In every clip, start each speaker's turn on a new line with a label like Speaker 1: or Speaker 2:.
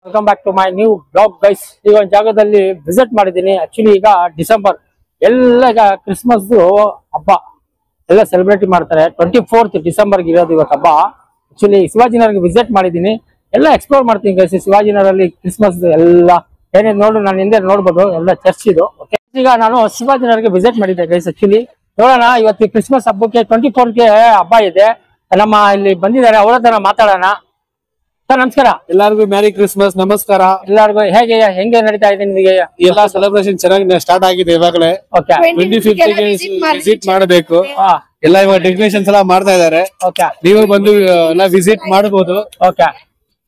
Speaker 1: Welcome back to my new blog guys. ಈಗ ಒಂದು ಜಾಗದಲ್ಲಿ ವಿಸಿಟ್ ಮಾಡಿದ್ದೀನಿ. ಆಕ್ಚುಲಿ ಈಗ ಡಿಸೆಂಬರ್ ಎಲ್ಲ ಈಗ ಕ್ರಿಸ್ಮಸ್ ಹಬ್ಬ ಎಲ್ಲ ಸೆಲೆಬ್ರೇಟ್ ಮಾಡ್ತಾರೆ. 24th ಡಿಸೆಂಬರ್ಗೆ ಇರೋದು ಇವತ್ತು ಹಬ್ಬ. ಆಕ್ಚುಲಿ ಶಿವಾಜಿನಗರ್ಗೆ ವಿಸಿಟ್ ಮಾಡಿದ್ದೀನಿ. ಎಲ್ಲ ಎಕ್ಸ್ಪ್ಲೋರ್ ಮಾಡ್ತೀನಿ ಗೈಸ್. ಶಿವಾಜಿನಗರಲ್ಲಿ ಕ್ರಿಸ್ಮಸ್ ಎಲ್ಲ ಏನೇನು ನೋಡು ನಾನು ಹಿಂದೆ ನೋಡ್ಬೋದು. ಎಲ್ಲ ಚರ್ಚ್ ಇದು. ಓಕೆ, ಈಗ ನಾನು ಶಿವಾಜಿನಗರ್ಗೆ ವಿಸಿಟ್ ಮಾಡಿದ್ದೆ ಗೈಸ್. ಆಕ್ಚುಲಿ ನೋಡೋಣ, ಇವತ್ತು ಕ್ರಿಸ್ಮಸ್ ಹಬ್ಬಕ್ಕೆ 24ಗೆ ಹಬ್ಬ ಇದೆ. ನಮ್ಮ ಇಲ್ಲಿ ಬಂದಿದ್ದಾರೆ, ಅವರ ಹತ್ರ ಮಾತಾಡೋಣ. ಸರ್ ನಮಸ್ಕಾರ.
Speaker 2: ಎಲ್ಲರಿಗೂ ಮ್ಯಾರಿ ಕ್ರಿಸ್ಮಸ್. ನಮಸ್ಕಾರ
Speaker 1: ಎಲ್ಲರಿಗೂ. ಹೆಂಗೆ ನಡೀತಾ ಇದೆ ನಿಮಗೆ?
Speaker 2: ಎಲ್ಲಾ ಸೆಲೆಬ್ರೇಷನ್ ಚೆನ್ನಾಗಿ ಸ್ಟಾರ್ಟ್ ಆಗಿದೆ. ಇವಾಗಲೇ 25th ವಿಸಿಟ್ ಮಾಡಬೇಕು. ಎಲ್ಲ ಇವಾಗ ಡೆಕೋರೇಷನ್ಸ್ ಎಲ್ಲ ಮಾಡ್ತಾ ಇದಾರೆ. ನೀವು ಬಂದು ಎಲ್ಲ ವಿಸಿಟ್ ಮಾಡಬಹುದು.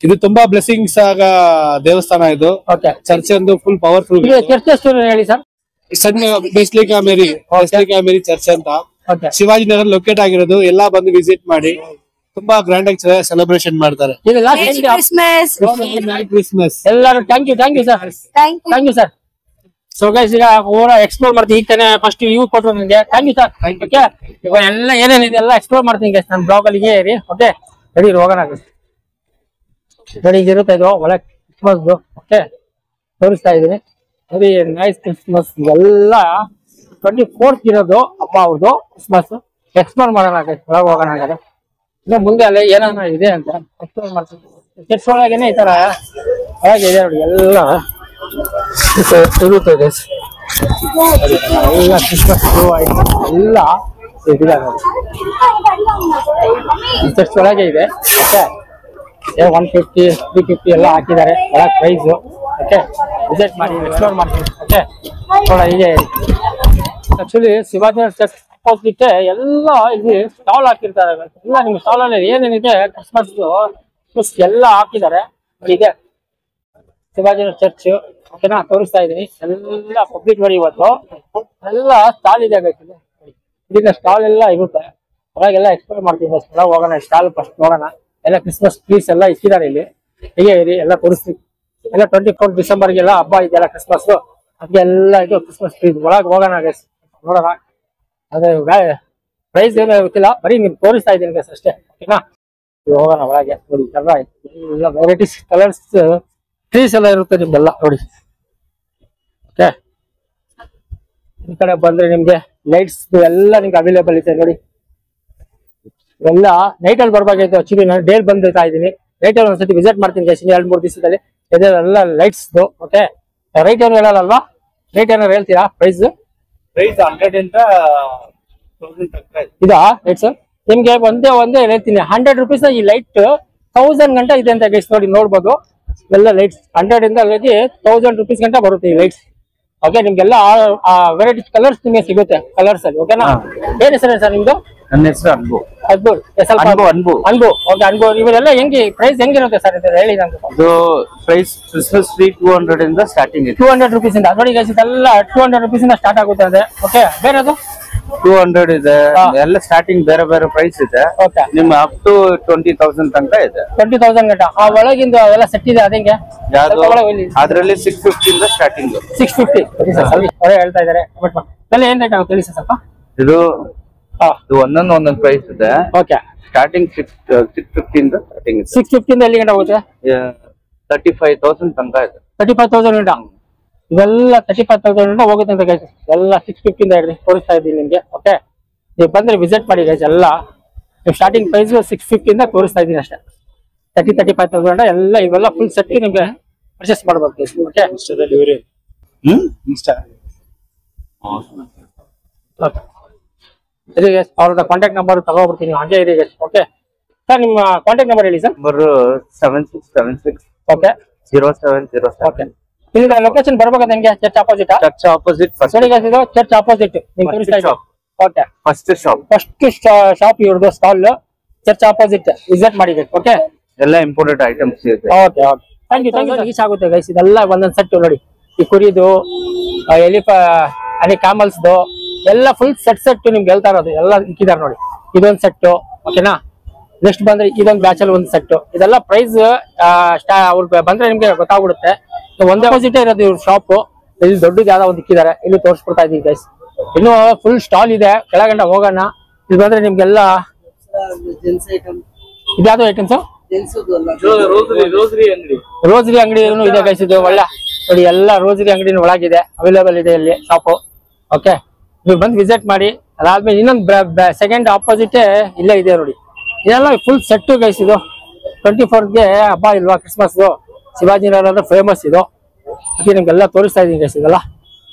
Speaker 2: ಇದು ತುಂಬಾ ಬ್ಲೆಸ್ಸಿಂಗ್ಸ್ ಆಗ ದೇವಸ್ಥಾನ ಇದು. ಚರ್ಚ್ ಒಂದು ಫುಲ್ ಪವರ್ಫುಲ್.
Speaker 1: ಚರ್ಚ್ ಹೇಳಿ ಸರ್.
Speaker 2: ಸಣ್ಣ ಬೆಸ್ಲಿಕಾ ಮೇರಿ ಚರ್ಚ್ ಅಂತ ಶಿವಾಜಿನಗರ್ ಲೊಕೇಟ್ ಆಗಿರೋದು. ಎಲ್ಲಾ ಬಂದು ವಿಸಿಟ್ ಮಾಡಿ ತುಂಬಾ ಗ್ರ್ಯಾಂಡ್ ಆಗಿ ಸೆಲೆಬ್ರೇಷನ್ ಮಾಡ್ತಾರೆ. ಕ್ರಿಸ್ಮಸ್
Speaker 1: ಎಲ್ಲರೂ thank you sir. So guys, ಈಗ ಓವರ್ ಎಕ್ಸ್ಪ್ಲೋರ್ ಮಾಡ್ತೀನಿ. ಈಗ ತಾನೆ ಫಸ್ಟ್ ಇವ್ ಕೊಟ್ಟರು ನನಗೆ. Thank you sir. ಓಕೆ, ಇವಾಗ ಎಲ್ಲ ಏನೇನಿದೆ ಎಲ್ಲ ಎಕ್ಸ್ಪ್ಲೋರ್ ಮಾಡ್ತೀನಿ ಗೈಸ್ ನನ್ನ ಬ್ಲಾಗ್ ಅಲ್ಲಿ. ಇರಿ ಓಕೆ, ರೆಡಿ ಹೋಗೋಣ ಗೈಸ್. ರೆಡಿ ಇರುತ್ತೆ ಇದು ಒಳ್ಳೆ ಕ್ರಿಸ್ಮಸ್. ಓಕೆ, ತೋರಿಸ್ತಾ ಇದೀನಿ. Very nice Christmas. ಎಲ್ಲ 24th ಇರೋದು ಹಬ್ಬ ಅವ್ರದ್ದು ಕ್ರಿಸ್ಮಸ್. ಎಕ್ಸ್ಪ್ಲೋರ್ ಮಾಡೋಣ ಗೈಸ್. ಒಳಗೆ ಹೋಗೋಣ ಹಾಗಾದ್ರೆ. ಇನ್ನು ಮುಂದೆ ಅಲ್ಲೇ ಏನಾನ ಇದೆ ಅಂತ ಎಕ್ಸ್ಪ್ಲೋರ್ ಮಾಡ್ತೀನಿ. ಚರ್ಚ್ ಒಳಗೇನೆ ಈ ತರ ಒಳಗೆ ಇದೆ ನೋಡಿ. ಎಲ್ಲ ಇರುತ್ತೆ ಗೈಸ್. ಎಲ್ಲ ಕ್ರಿಸ್ಮಸ್ ಆಯ್ತು. ಎಲ್ಲ ಇದೆ ನೋಡಿ. ಚರ್ಚ್ ಒಳಗೆ ಇದೆ. ಓಕೆ, 150 350 ಎಲ್ಲ ಹಾಕಿದ್ದಾರೆ ಒಳಗೆ ಪ್ರೈಸ್. ಓಕೆ, ವಿಸಿಟ್ ಮಾಡಿ ಎಕ್ಸ್ಪ್ಲೋರ್ ಮಾಡ್ತೀನಿ. ಓಕೆ, ನೋಡ ಹೀಗೆ. ಆಕ್ಚುಲಿ ಶಿವಾಜಿನಗರ ಚರ್ಚ್ ಅಪೋಸಿಟ್ ಎಲ್ಲ ಇಲ್ಲಿ ಸ್ಟಾಲ್ ಹಾಕಿರ್ತಾರೆ. ಎಲ್ಲ ನಿಮ್ಗೆ ಸ್ಟಾಲ್ ಅಲ್ಲಿ ಏನೇನಿದೆ ಕ್ರಿಸ್ಮಸ್ ಎಲ್ಲ ಹಾಕಿದ್ದಾರೆ. ಇದೆ ಶಿವಾಜಿನಗರ ಚರ್ಚ್. ಓಕೆನಾ, ತೋರಿಸ್ತಾ ಇದೀನಿ. ಎಲ್ಲ ಪಬ್ಲಿಕ್ ನೋಡಿ ಇವತ್ತು ಎಲ್ಲ ಸ್ಟಾಲ್ ಇದೆ. ಇದೀಗ ಸ್ಟಾಲ್ ಎಲ್ಲ ಇರುತ್ತೆ. ಹೊರಗೆಲ್ಲ ಎಕ್ಸ್ಪ್ಲೋರ್ ಮಾಡ್ತೀನಿ. ಒಳಗೆ ಹೋಗೋಣ. ಸ್ಟಾಲ್ ಫಸ್ಟ್ ನೋಡೋಣ. ಎಲ್ಲ ಕ್ರಿಸ್ಮಸ್ ಟ್ರೀಸ್ ಎಲ್ಲ ಇಟ್ಟಿದ್ದಾರೆ ಇಲ್ಲಿ. ಹೀಗೆ ಇರಿ, ಎಲ್ಲ ತೋರಿಸ್ತೀವಿ. ಎಲ್ಲ 24th ಡಿಸೆಂಬರ್ಗೆಲ್ಲ ಹಬ್ಬ ಇದೆಯಲ್ಲ ಕ್ರಿಸ್ಮಸ್. ಅದೆಲ್ಲ ಇದು ಕ್ರಿಸ್ಮಸ್ ಟ್ರೀ. ಒಳಗೆ ಹೋಗೋಣ ಗೈಸ್, ನೋಡೋಣ. ಅದೇ ಪ್ರೈಸ್ ಏನೋ ಗೊತ್ತಿಲ್ಲ, ಬರೀ ನಿಮ್ಗೆ ತೋರಿಸ್ತಾ ಇದ್ದೀನಿ ಗೈಸ್ ಅಷ್ಟೇ. ಓಕೆನಾ, ಹೋಗೋಣ ಒಳಗೆ. ನೋಡಿ ಎಲ್ಲ ವೆರೈಟೀಸ್ ಕಲರ್ಸ್ ಟ್ರೀಸ್ ಎಲ್ಲ ಇರುತ್ತೆ ನಿಮ್ಗೆಲ್ಲ ನೋಡಿ. ಓಕೆ, ಈ ಕಡೆ ಬಂದ್ರೆ ನಿಮ್ಗೆ ಲೈಟ್ಸ್ ಎಲ್ಲ ನಿಮ್ಗೆ ಅವೈಲೇಬಲ್ ಇದೆ ನೋಡಿ. ಎಲ್ಲ ನೈಟ್ ಅಲ್ಲಿ ಬರ್ಬೇಕಾಯ್ತು. ಆಕ್ಚುಲಿ ನಾನು ಡೇಲ್ ಬಂದಿರ್ತಾ ಇದ್ದೀನಿ. ನೈಟ್ ಅಲ್ಲಿ ಒಂದ್ಸತಿ ವಿಸಿಟ್ ಮಾಡ್ತೀನಿ ಗೈಸ್ 2-3 ದಿವಸದಲ್ಲಿ. ಇದೆಲ್ಲ ಲೈಟ್ಸ್. ಓಕೆ, ರೈಟ್ ಏನು ಹೇಳಲ್ವಾ? ರೇಟ್ ಏನಾರು ಹೇಳ್ತೀರಾ? ಪ್ರೈಸ್
Speaker 2: 100 ಇಂದ 1000 ತನಕ
Speaker 1: ಇದಾ ಲೈಟ್ ಸರ್? ನಿಮ್ಗೆ ಒಂದೇ ಹೇಳ್ತೀನಿ. 100 ರೂಪೀಸ್ ಈ ಲೈಟ್ 1000 ಗಂಟೆ ಇದೆ ಅಂತ ಗೈಸ್ ನೋಡಿ, ನೋಡ್ಬೋದು. ಎಲ್ಲ ಲೈಟ್ಸ್ 100 ಇಂದ 1000 ರೂಪೀಸ್ ಗಂಟೆ ಬರುತ್ತೆ ಈ ಲೈಟ್ಸ್. ಓಕೆ, ನಿಮ್ಗೆಲ್ಲ ವೆರೈಟಿ ಕಲರ್ಸ್ ನಿಮಗೆ ಸಿಗುತ್ತೆ ಕಲರ್ಸ್ ಅಲ್ಲಿ. ಓಕೆನಾ, ಏನ್ ಹೆಸರು ಸರ್ ನಿಮ್ದು?
Speaker 2: ನನ್ನ ಹೆಸರು ಅನ್ಬು.
Speaker 1: ಅನ್ಬು. ಓಕೆ, ಅನ್ಬು. ಇವರೆಲ್ಲ ಹೆಂಗೆ ಪ್ರೈಸ್ ಹೆಂಗಿರುತ್ತೆ ಸರ್ ಇದು ಹೇಳಿ ನಂಗೆ.
Speaker 2: ಇದು ಪ್ರೈಸ್ ಕ್ರಿಸ್ಮಸ್ ಟ್ರೀ 200 ಇಂದ ಸ್ಟಾರ್ಟಿಂಗ್ ಇದೆ.
Speaker 1: 200 ರೂಪೀಸ್ ಇಂದ ನೋಡಿ ಗೈಸ್. ಇದೆಲ್ಲ 200 ರೂಪೀಸ್ ಇಂದ ಸ್ಟಾರ್ಟ್ ಆಗುತ್ತೆ ಅದೇ. ಓಕೆ, ಬೇರೆದು
Speaker 2: 200 ಇದೆ. ಎಲ್ಲ ಸ್ಟಾರ್ಟಿಂಗ್ ಬೇರೆ ಪ್ರೈಸ್ ಇದೆ.
Speaker 1: ಓಕೆ,
Speaker 2: ನಿಮ್ಮ ಅಪ್ ಟು 20,000 ತನಕ ಇದೆ.
Speaker 1: 20,000 ಗಂಟ. ಆ ಒಳಗಿಂದ ಎಲ್ಲ ಸೆಟ್ ಇದೆ ಅದಂಗೆ.
Speaker 2: ಅದ್ರಲ್ಲಿ 650 ಇಂದ ಸ್ಟಾರ್ಟಿಂಗ್.
Speaker 1: 650 ಅವರೇ ಹೇಳ್ತಾ ಇದಾರೆ. ಬಟ್ ಏನ್ ರೇಟ್ ಆಗುತ್ತೆ ಹೇಳಿ ಸರ್ ಸ್ವಲ್ಪ.
Speaker 2: ಇದು ಒಂದೊಂದು ಪ್ರೈಸ್ ಇದೆ.
Speaker 1: ಓಕೆ,
Speaker 2: ಸ್ಟಾರ್ಟಿಂಗ್ 650 ಇಂದ ಸ್ಟಾರ್ಟಿಂಗ್ ಇದೆ.
Speaker 1: 650 ಇಂದ ಎಲ್ಲಿ ಗಂಟ ಹೋಗುತ್ತೆ?
Speaker 2: 35,000 ತನಕ ಇದೆ.
Speaker 1: 35,000 ಗಂಟ. ಇವೆಲ್ಲ 35,000 ಗಂಟ ಹೋಗುತ್ತೆ ಅಂತ ಗೈಸ್. ಎಲ್ಲ 650 ಇಂದ ಹೇಳ್ರಿ, ತೋರಿಸ್ತಾ ಇದ್ದೀನಿ ನಿಮ್ಗೆ. ಓಕೆ, ನೀವು ಬಂದ್ರೆ ವಿಸಿಟ್ ಮಾಡಿ ಗೈಸ್. ಎಲ್ಲ ಸ್ಟಾರ್ಟಿಂಗ್ ಪ್ರೈಸ್ 650 ಇಂದ ತೋರಿಸ್ತಾ ಇದ್ದೀನಿ ಅಷ್ಟೇ. 35,000 ಗಂಟ ಎಲ್ಲ ಇವೆಲ್ಲ ಫುಲ್ ಸೆಟ್ ನಿಮ್ಗೆ ಪರ್ಚೇಸ್ ಮಾಡ್ಬೋದು. ಓಕೆ, ಸರಿ ಗೈಸ್, ಅವ್ರದ್ದು ಕಾಂಟ್ಯಾಕ್ಟ್ ನಂಬರ್ ತಗೋಬಿಡ್ತೀನಿ. ಹಾಗೆ ಇದೆ ಗೈಸ್. ಓಕೆ ಸರ್, ನಿಮ್ಮ ಕಾಂಟ್ಯಾಕ್ಟ್ ನಂಬರ್ ಹೇಳಿ ಸರ್.
Speaker 2: Number 7676
Speaker 1: okay
Speaker 2: 0707.
Speaker 1: ಓಕೆ, ಇಲ್ಲಿ ಲೊಕೇಶನ್ ಬರ್ಬೇಕಂತ ಹೆಂಗೆ? Church opposite.
Speaker 2: Church opposite first.
Speaker 1: ನೋಡಿ ಗೈಸ್, ಇದು ಚರ್ಚ್ ಆಪೋಸಿಟ್ ನಿಮ್ಗೆ ತೋರಿಸ್ತಾ ಇದ್ದೀನಿ. ಓಕೆ,
Speaker 2: ಫಸ್ಟ್
Speaker 1: ಶಾಪ್ ಇವ್ರದ್ದು ಸ್ಟಾಲ್ ಚರ್ಚ್ ಆಪೋಸಿಟ್. ವಿಸಿಟ್ ಮಾಡಿ ಗೈಸ್. ಓಕೆ,
Speaker 2: ಎಲ್ಲ ಇಂಪೋರ್ಟೆಡ್ ಐಟಮ್ಸ್ ಇದೆ.
Speaker 1: Okay okay, thank you. Each ಆಗುತ್ತೆ ಗೈಸ್. ಇದೆಲ್ಲ ಒಂದೊಂದು ಸೆಟ್ ನೋಡಿ. ಈ ಕುರಿದು, ಕ್ಯಾಮಲ್ಸ್ದು ಎಲ್ಲ ಫುಲ್ ಸೆಟ್ ನಿಮ್ಗೆ ಹೇಳ್ತಾ ಇರೋದು. ಎಲ್ಲ ಇಕ್ಕಿದ್ದಾರೆ ನೋಡಿ. ಇದೊಂದು ಸೆಟ್. ಓಕೆನಾ, ನೆಕ್ಸ್ಟ್ ಬಂದ್ರೆ ಇದೊಂದು ಬ್ಯಾಚ್ ಅಲ್ಲಿ ಒಂದು ಸೆಟ್. ಇದೆಲ್ಲ ಪ್ರೈಸ್ ಅವ್ರು ಬಂದ್ರೆ ನಿಮ್ಗೆ ಗೊತ್ತಾಗ್ಬಿಡುತ್ತೆ. ಒಂದೇ ಅಪೋಸಿಟ್ ಇರೋದು ಇವ್ರ ಶಾಪ್. ಇಲ್ಲಿ ದೊಡ್ಡದು ಯಾವ್ದೋ ಒಂದು ಇಕ್ಕಿದ್ದಾರೆ, ಇಲ್ಲಿ ತೋರಿಸ್ಕೊಡ್ತಾ ಇದೀವಿ ಗೈಸ್. ಇನ್ನು ಫುಲ್ ಸ್ಟಾಲ್ ಇದೆ. ಕೆಳಗಂಡ ಹೋಗೋಣ. ಇಲ್ಲಿ ಬಂದ್ರೆ ನಿಮ್ಗೆಲ್ಲ ಇದ್ಯಾವ್ದು ಐಟಮ್ಸ್ ರೋಸ್ರಿ ಅಂಗಡಿ ಇದೆ ಗೈಸ್. ಇದು ಒಳ್ಳೆ ನೋಡಿ, ಎಲ್ಲ ರೋಸ್ರಿ ಅಂಗಡಿ ಒಳಗಿದೆ, ಅವೈಲೇಬಲ್ ಇದೆ ಇಲ್ಲಿ ಶಾಪು. ಓಕೆ, ನೀವು ಬಂದು ವಿಸಿಟ್ ಮಾಡಿ. ಅದಾದ್ಮೇಲೆ ಇನ್ನೊಂದು ಸೆಕೆಂಡ್ ಆಪೋಸಿಟ್ ಇಲ್ಲೇ ಇದೆ ನೋಡಿ. ಇದೆಲ್ಲ ಫುಲ್ ಸೆಟ್ ಗೈಸ್. ಇದು 24ಗೆ ಹಬ್ಬ ಇಲ್ವಾ, ಕ್ರಿಸ್ಮಸ್ ಶಿವಾಜಿನಗರ ಫೇಮಸ್ ಇದು. ಅದಕ್ಕೆ ನಿಮ್ಗೆಲ್ಲ ತೋರಿಸ್ತಾ ಇದೀನಿ ಗೈಸ್. ಇದೆಲ್ಲ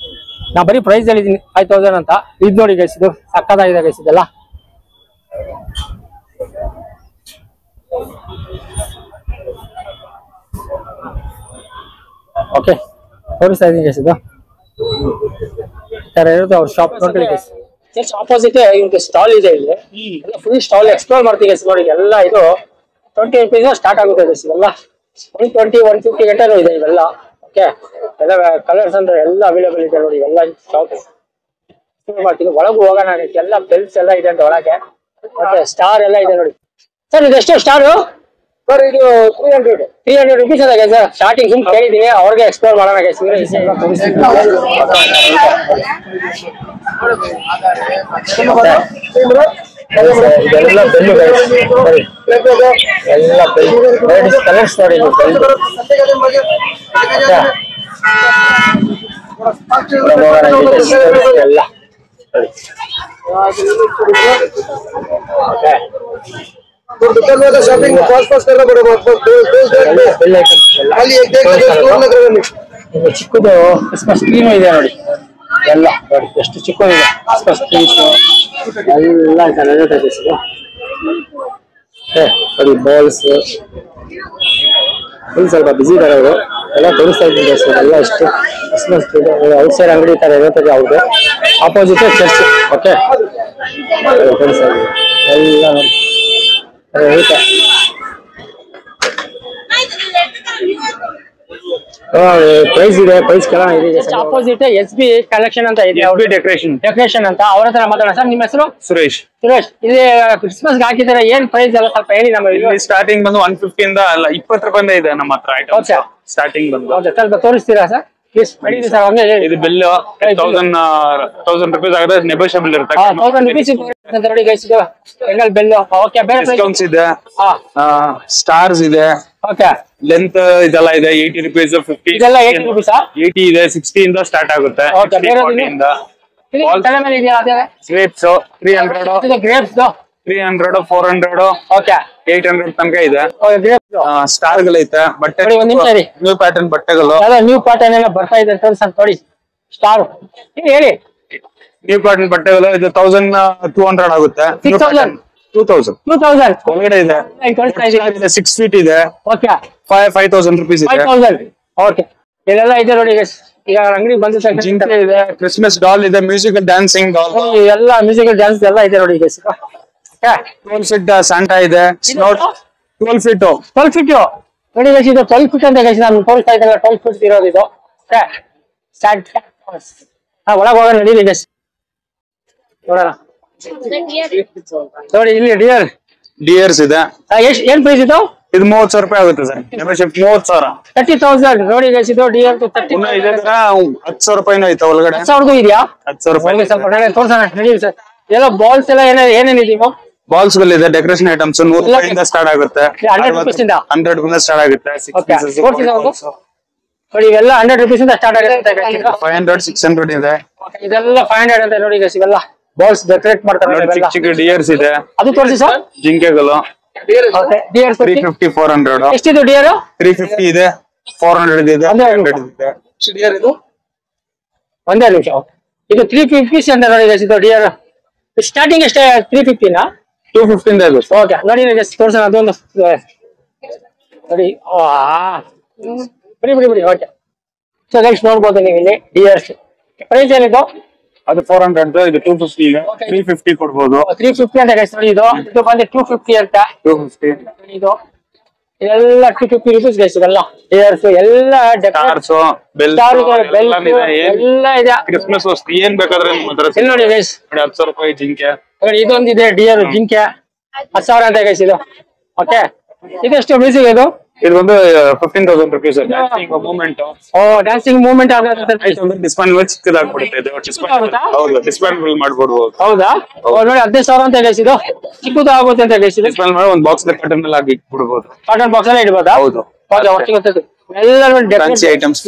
Speaker 1: ನಾ ಬರೀ ಪ್ರೈಸ್ ಹೇಳಿದೀನಿ 5000 ಅಂತ. ಇದು ನೋಡಿ ಗೈಸ್, ಇದು ಸಕ್ಕತ್ತಾಗಿದೆ ಗೈಸ್ ಇದೆಲ್ಲ. ಓಕೆ, ತೋರಿಸ್ತಾ ಇದೀನಿ ಗೈಸ್. ಇದು ಇರುತ್ತೆ ಅವ್ರ ಶಾಪ್. ನೋಡಿ ಗೈಸ್, ಜಸ್ಟ್ ಆಪೋಸಿಟ್ ಇವ್ರಿಗೆ ಸ್ಟಾಲ್ ಇದೆ. ಇಲ್ಲಿ ಫುಲ್ ಸ್ಟಾಲ್ ಎಕ್ಸ್ಪ್ಲೋರ್ ಮಾಡ್ತೀವಿ ಗೈಸ್. ನೋಡಿ ಎಲ್ಲ ಇದು 20 ರೂಪೀಸ್ ಸ್ಟಾರ್ಟ್ ಆಗುತ್ತೆ ಗೈಸ್. ಇವೆಲ್ಲ 120 150 ಗಂಟೆನೂ ಇದೆ ಇವೆಲ್ಲ. ಓಕೆ, ಎಲ್ಲ ಕಲರ್ಸ್ ಅಂದ್ರೆ ಎಲ್ಲ ಅವೈಲೇಬಲ್ ಇದೆ ನೋಡಿ. ಎಲ್ಲ ಶಾಪ್ ಮಾಡ್ತೀನಿ. ಒಳಗೂ ಹೋಗೋಣ, ಎಲ್ಲ ಬೆಲ್ಸ್ ಎಲ್ಲ ಇದೆ ಅಂತ ಒಳಗೆ. ಮತ್ತೆ ಸ್ಟಾರ್ ಎಲ್ಲ ಇದೆ ನೋಡಿ. ಸರ್ ಇದು ಎಷ್ಟು ಸ್ಟಾರು? ಸರ್ ಇದು 300 ರೂಪೀಸ್ ಅದ ಗೈಸ್. ಸ್ಟಾರ್ಟಿಂಗ್ ಸುಮ್ ಕೇಳಿದೀನಿ, ಅವ್ರಿಗೆ ಎಕ್ಸ್ಪ್ಲೋರ್ ಮಾಡೋಣ ಗೈಸ್. ಇದೆಲ್ಲ ಬೆಲ್ಲು ಗೈಸ್. ಎಲ್ಲ ಬೆಲ್ ಕಲರ್ಸ್ ನೋಡಿ. ಎಲ್ಲ
Speaker 3: शॉपिंग पास करना पड़ेगा।
Speaker 1: ಚಿಕ್ಕದು ಕ್ರಿಸ್ಮಸ್ ಟ್ರೀನು ಇದೆ ನೋಡಿ. ಎಲ್ಲ ನೋಡಿ ಎಷ್ಟು ಚಿಕ್ಕದಿದೆ ಕ್ರಿಸ್ಮಸ್ ಟ್ರೀಸ್ ಎಲ್ಲ ನೋಡಿ. ಬಾಲ್ಸ್ ಫುಲ್ ಸ್ವಲ್ಪ ಬಿಸಿ ಇದಾರೆ ಅವರು. ಎಲ್ಲ ತೋರಿಸ್ತಾ ಇದ್ದೀನಿ ಎಲ್ಲ ಎಷ್ಟು ಕ್ರಿಸ್ಮಸ್ ಟ್ರೀ ಔಟ್ಸೈಡ್ ಅಂಗಡಿ ತರ ಇರುತ್ತದೆ ಅವ್ರದ್ದು. Opposite church. ಓಕೆ, ತೋರಿಸ್ತಾ ಇದ್ದೀನಿ ಎಲ್ಲ ನೋಡಿ. ಪ್ರೈಸ್ ಇದೆ, ಪ್ರೈಸ್ ಕೆಲ ಇದೆ. ಆಪೋಸಿಟ್ SB ಕಲೆಕ್ಷನ್ ಅಂತ ಇದೆ, ಡೆಕೋರೇಷನ್ ಅಂತ. ಅವ್ರ ಹತ್ರ ಮಾತಾಡೋಣ. ಸರ್ ನಿಮ್ಮ ಹೆಸರು?
Speaker 4: ಸುರೇಶ್.
Speaker 1: ಇದು ಕ್ರಿಸ್ಮಸ್ ಹಾಕಿದಾರೆ, ಏನ್ ಪ್ರೈಸ್ ಎಲ್ಲ ಸ್ವಲ್ಪ ಹೇಳಿ ನಮಗೆ.
Speaker 4: ಸ್ಟಾರ್ಟಿಂಗ್ ಬಂದು 150 ಇಂದ ಅಲ್ಲ 20 ರೂಪಾಯಿಂದ ಇದೆ ನಮ್ಮ ಹತ್ರ ಐಟಮ್ಸ್. ಸ್ಟಾರ್ಟಿಂಗ್ ಬಂದು
Speaker 1: ಸ್ವಲ್ಪ ತೋರಿಸ್ತೀರಾ ಸರ್?
Speaker 4: ಇದು ಬಿಲ್ 1000 ರೂಪೀಸ್ ಆಗುತ್ತೆ, ನೆಗೋಷಿಯಬಲ್ ಇರುತ್ತೆ.
Speaker 1: 1000 ರೂಪೀಸ್ ನೋಡಿ ಗೈಸ್. ಇದು ಬೆಂಗಲ್ ಬೆಲ್. ಓಕೆ, ಬೇರೆ
Speaker 4: ಡಿಸ್ಕೌಂಟ್ಸ್ ಇದೆ, ಸ್ಟಾರ್ಸ್ ಇದೆ.
Speaker 1: ಓಕೆ,
Speaker 4: ಲೆಂತ್ ಇದೆಲ್ಲ ಇದೆ. 80 ರೂಪೀಸ್, 50
Speaker 1: ಇದೆಲ್ಲ 80 ರೂಪೀಸ್.
Speaker 4: 80 ಇದೆ, 60 ಇಂದ ಸ್ಟಾರ್ಟ್ ಆಗುತ್ತೆ.
Speaker 1: ಓಕೆ, ಬೇರೆ ಇಂದ ತಲೆ ಮೇಲೆ ಇದೆಯಾ? ಅದೇ
Speaker 4: ಗ್ರೇಪ್ಸ್ 300,
Speaker 1: ಇದು ಗ್ರೇಪ್ಸ್
Speaker 4: 300, 400,
Speaker 1: ಓಕೆ
Speaker 4: 800 ತನಕ ಇದೆ.
Speaker 1: ಓಕೆ, ಗ್ರೇಪ್ಸ್
Speaker 4: ಸ್ಟಾರ್ ಗಳೈತೆ. ಬಟ್ಟೆ
Speaker 1: ಒಂದ್ ನಿಮಿಷ ರೀ.
Speaker 4: ನ್ಯೂ ಪ್ಯಾಟರ್ನ್ ಬಟ್ಟೆಗಳು,
Speaker 1: ಯಾವ್ದೋ ನ್ಯೂ ಪ್ಯಾಟರ್ನ್ ಎಲ್ಲ ಬರ್ತಾ ಇದೆ ಅಂತ ನೋಡಿ. ಸ್ಟಾರ್ ಹೇಳಿ.
Speaker 4: ನ್ಯೂ ಪ್ಯಾಟರ್ನ್ ಬಟ್ಟೆಗಳು ಇದು 1200 ಆಗುತ್ತೆ.
Speaker 1: 6000 2000
Speaker 4: ಒಳಗಡೆ ಇದೆ. 6 ಫೀಟ್ ಇದೆ.
Speaker 1: ಓಕೆ,
Speaker 4: 5000 ರೂಪೀಸ್ ಇದೆ.
Speaker 1: 5000. ಓಕೆ, ಇದೆಲ್ಲ ಇದೆ ನೋಡಿ ಈಗ ಅಂಗಡಿ ಬಂದ ತಕ್ಷಣ.
Speaker 4: ಜಿಂಕೆ ಇದೆ, ಕ್ರಿಸ್ಮಸ್ ಡಾಲ್ ಇದೆ, ಮ್ಯೂಸಿಕಲ್ ಡ್ಯಾನ್ಸಿಂಗ್ ಡಾಲ್,
Speaker 1: ಎಲ್ಲ ಮ್ಯೂಸಿಕಲ್ ಡ್ಯಾನ್ಸ್ ಎಲ್ಲ ಇದೆ ನೋಡಿ.
Speaker 4: 12 ಫೀಟ್ ಸಾಂಟಾ ಇದೆ. 12 ಫೀಟ್
Speaker 1: ನೋಡಿ ಗೈಸ್. ಇದು 12 ಫೀಟ್ ಅಂತ ಗೈಸ್ ನಾನು ತೋರಿಸ್ತಾ ಇದ್ದಲ್ಲ, 12 ಫೀಟ್ ಇರೋದು ಇದು. ಒಳಗೆ ಹೋಗೋಣ ನಡೀರಿ ಗೈಸ್, ನೋಡೋಣ. ನೋಡಿ ಇಲ್ಲಿ
Speaker 4: ಡಿಯರ್ಸ್ ಇದೆ.
Speaker 1: ಏನ್ ಪ್ರೈಸ್ ಇದು?
Speaker 4: ಇದು 30,000 ರೂಪಾಯಿ ಆಗುತ್ತೆ ಸರ್. 30,000.
Speaker 1: 30,000 ನೋಡಿ ಗೈಸ್. ಇದು ಡಿಯರ್
Speaker 4: 10,000 ರೂಪಾಯಿನೂ ಐತೆ ಒಳಗಡೆ.
Speaker 1: 10,000 ಇದೆಯಾ?
Speaker 4: 10,000 ರೂಪಾಯಿ.
Speaker 1: ಸ್ವಲ್ಪ ತೋರ್ಸೋಣ ನಡೀರಿ ಸರ್. ಎಲ್ಲ ಬಾಲ್ಸ್ ಎಲ್ಲ ಏನೇನಿದೆಯೋ
Speaker 4: ಬಾಲ್ಸ್ ಗಳಿದೆ. ಡೆಕೋರೇಷನ್ ಐಟಮ್ಸ್ 100 ರೂಪಾಯಿಂದ ಸ್ಟಾರ್ಟ್ ಆಗುತ್ತೆ.
Speaker 1: 100 ರೂಪೀಸಿಂದ
Speaker 4: 100 ರೂಪಾಯಿಂದ ಸ್ಟಾರ್ಟ್ ಆಗುತ್ತೆ.
Speaker 1: ನೋಡಿ ಇವೆಲ್ಲ 100 ರೂಪೀಸ್ ಇಂದ ಸ್ಟಾರ್ಟ್ ಆಗುತ್ತೆ.
Speaker 4: 500, 600 ಇದೆ.
Speaker 1: ಇದೆಲ್ಲ 500 ಅಂತ ನೋಡಿ ಗೈಸ್. ಇವೆಲ್ಲ ಬಾಲ್ಸ್ ಡೆಕೋರೇಟ್ ಮಾಡ್ತಾರೆ.
Speaker 4: ಚಿಕ್ಕ ಚಿಕ್ಕ ಡಿಯರ್ಸ್ ಇದೆ.
Speaker 1: ಅದು ತೋರಿಸಿ ಸರ್.
Speaker 4: ಜಿಂಕೆಗಳು
Speaker 1: ಡಿಯರ್
Speaker 4: 350, 400.
Speaker 1: ಎಷ್ಟಿದು ಡಿಯರ್?
Speaker 4: 350 ಇದೆ, 400 ಇದೆ, 500 ಇದೆ. ಡಿಯರ್ ಇದು
Speaker 1: ಒಂದೇ ನಿಮಿಷ. ಇದು 350 ಅಂತ ನೋಡಿ ಗೈಸ್. ಇದು ಡಿಯರ್ ಸ್ಟಾರ್ಟಿಂಗ್ ಎಷ್ಟೇ? 350 ನಾ?
Speaker 4: 250 ಇಂದ ಇದೆ.
Speaker 1: ಓಕೆ, ನೋಡಿ ಗೈಸ್ ತೋರಿಸೋಣ. ಅದೊಂದು ನೋಡಿ. ಬಿಡಿ. ಓಕೆ, ಸೊ ಗೈಸ್ ನೋಡ್ಬೋದು ನೀವು ಇಲ್ಲಿ ಡಿಯರ್ಸ್. ಪ್ರೈಸ್ ಏನಿದು?
Speaker 4: ಅದು 400, ಇದು 250 ಇದೆ. 350 ಕೊಡ್ಬೋದು.
Speaker 1: 350 ಅಂತ ಗೈಸ್ ನೋಡಿ. ಇದು ಬಂದು 250 ಅಂತ.
Speaker 4: 250
Speaker 1: ಇದು ಇದೆಲ್ಲ 250 ರೂಪೀಸ್ ಗೈಸ್. ಇದೆಲ್ಲ ಡಿಯರ್ಸ್ ಎಲ್ಲ
Speaker 4: ಸ್ಟಾರ್ಸ್, ಬೆಲ್
Speaker 1: ಎಲ್ಲ ಇದೆ.
Speaker 4: ಕ್ರಿಸ್ಮಸ್ ವಸ್ತು ಏನ್ ಬೇಕಾದ್ರೆ
Speaker 1: ಇಲ್ಲಿ ನೋಡಿ ಗೈಸ್.
Speaker 4: 10,000 ರೂಪಾಯಿ ಜಿಂಕೆ.
Speaker 1: ಇದೊಂದಿದೆ ಡಿಯರ್ ಜಿಂಕೆ 10,000 ಅಂತ ಗೈಸ್ ಇದು. ಓಕೆ, ಇದೆಷ್ಟು ಮ್ಯೂಸಿಕ್ ಇದು?
Speaker 4: ಇದು ಬಂದು 15,000 rupees movement.
Speaker 1: Dancing movement
Speaker 4: disposable ಚಿಕ್ಕದಾಗ್ಬಿಡುತ್ತೆ ಇದು. ಹೌದು, ಡಿಸ್ಪೋಸಬಲ್ ಮಾಡ್ಬೋದು.
Speaker 1: ಹೌದಾ? ನೋಡಿ 15,000 ಅಂತ ಗೈಸ್, ಇದು ಚಿಕ್ಕದು ಆಗುತ್ತೆ ಅಂತ ಗೈಸ್.
Speaker 4: ಡಿಸ್ಪೋಸಬಲ್ ಮಾಡಿ ಒಂದು ಬಾಕ್ಸ್ ಕಾಟನ್ ಅಲ್ಲಿ ಹಾಕಿ ಇಟ್ಬಿಡ್ಬೋದು.
Speaker 1: ಕಾಟನ್ ಬಾಕ್ಸ್ ಅಲ್ಲಿ ಇಡಬಹುದಾ?
Speaker 4: ಹೌದು.
Speaker 1: ಎಲ್ಲ
Speaker 4: fancy items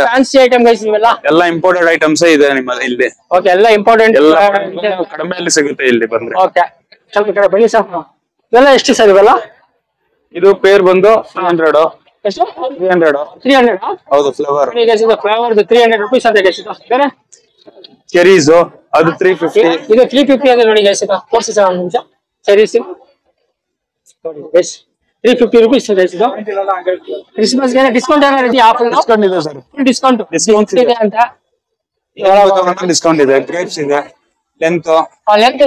Speaker 1: fancy item guys ಇವೆಲ್ಲ.
Speaker 4: ಎಲ್ಲ ಇಂಪೋರ್ಟೆಡ್ ಐಟಮ್ಸ್ ಇದೆ ನಿಮ್ಮ ಇಲ್ಲಿ.
Speaker 1: ಓಕೆ, ಎಲ್ಲ ಇಂಪಾರ್ಟೆಂಟ್,
Speaker 4: ಎಲ್ಲ ಕಡಿಮೆಯಲ್ಲಿ ಸಿಗುತ್ತೆ ಇಲ್ಲಿ ಬಂದ್ರೆ.
Speaker 1: ಓಕೆ, ಸ್ವಲ್ಪ ಕಡೆ ಬನ್ನಿ ಸರ್. ಇವೆಲ್ಲ ಎಷ್ಟು ಸರ್ ಇವೆಲ್ಲ?
Speaker 4: ಇದು ಪೇರ್ ಬಂದು 300.
Speaker 1: ಎಷ್ಟು?
Speaker 4: 300.
Speaker 1: 300?
Speaker 4: ಹೌದು, ಫ್ಲೇವರ್.
Speaker 1: ಫ್ಲೇವರ್ 300 rupees ಅಂತ ಗೈಸ್. ಬೇರೆ
Speaker 4: ಚೆರೀಸ್ ಅದು 350.
Speaker 1: ಇದು 350 ಅಂತ ನೋಡಿ ಗೈಸ್. ತೋರಿಸಿ ಸರ್ ಒಂದು ನಿಮಿಷ. ಚೆರೀಸ್ ನೋಡಿ ಗೈಸ್, 350 rupees ಗೈಸ್. ಇದು ಕ್ರಿಸ್ಮಸ್ ಗೆ ಡಿಸ್ಕೌಂಟ್ ಏನಾದ್ರು ಇದೆಯಾ? ಆಫರ್
Speaker 4: ಡಿಸ್ಕೌಂಟ್ ಇದೆ ಸರ್.
Speaker 1: ಡಿಸ್ಕೌಂಟ್ ಇದೆ ಅಂತ.
Speaker 4: ಡಿಸ್ಕೌಂಟ್ ಇದೆ. ಗ್ರೇಪ್ಸ್ ಇದೆ. ಲೆಂತ್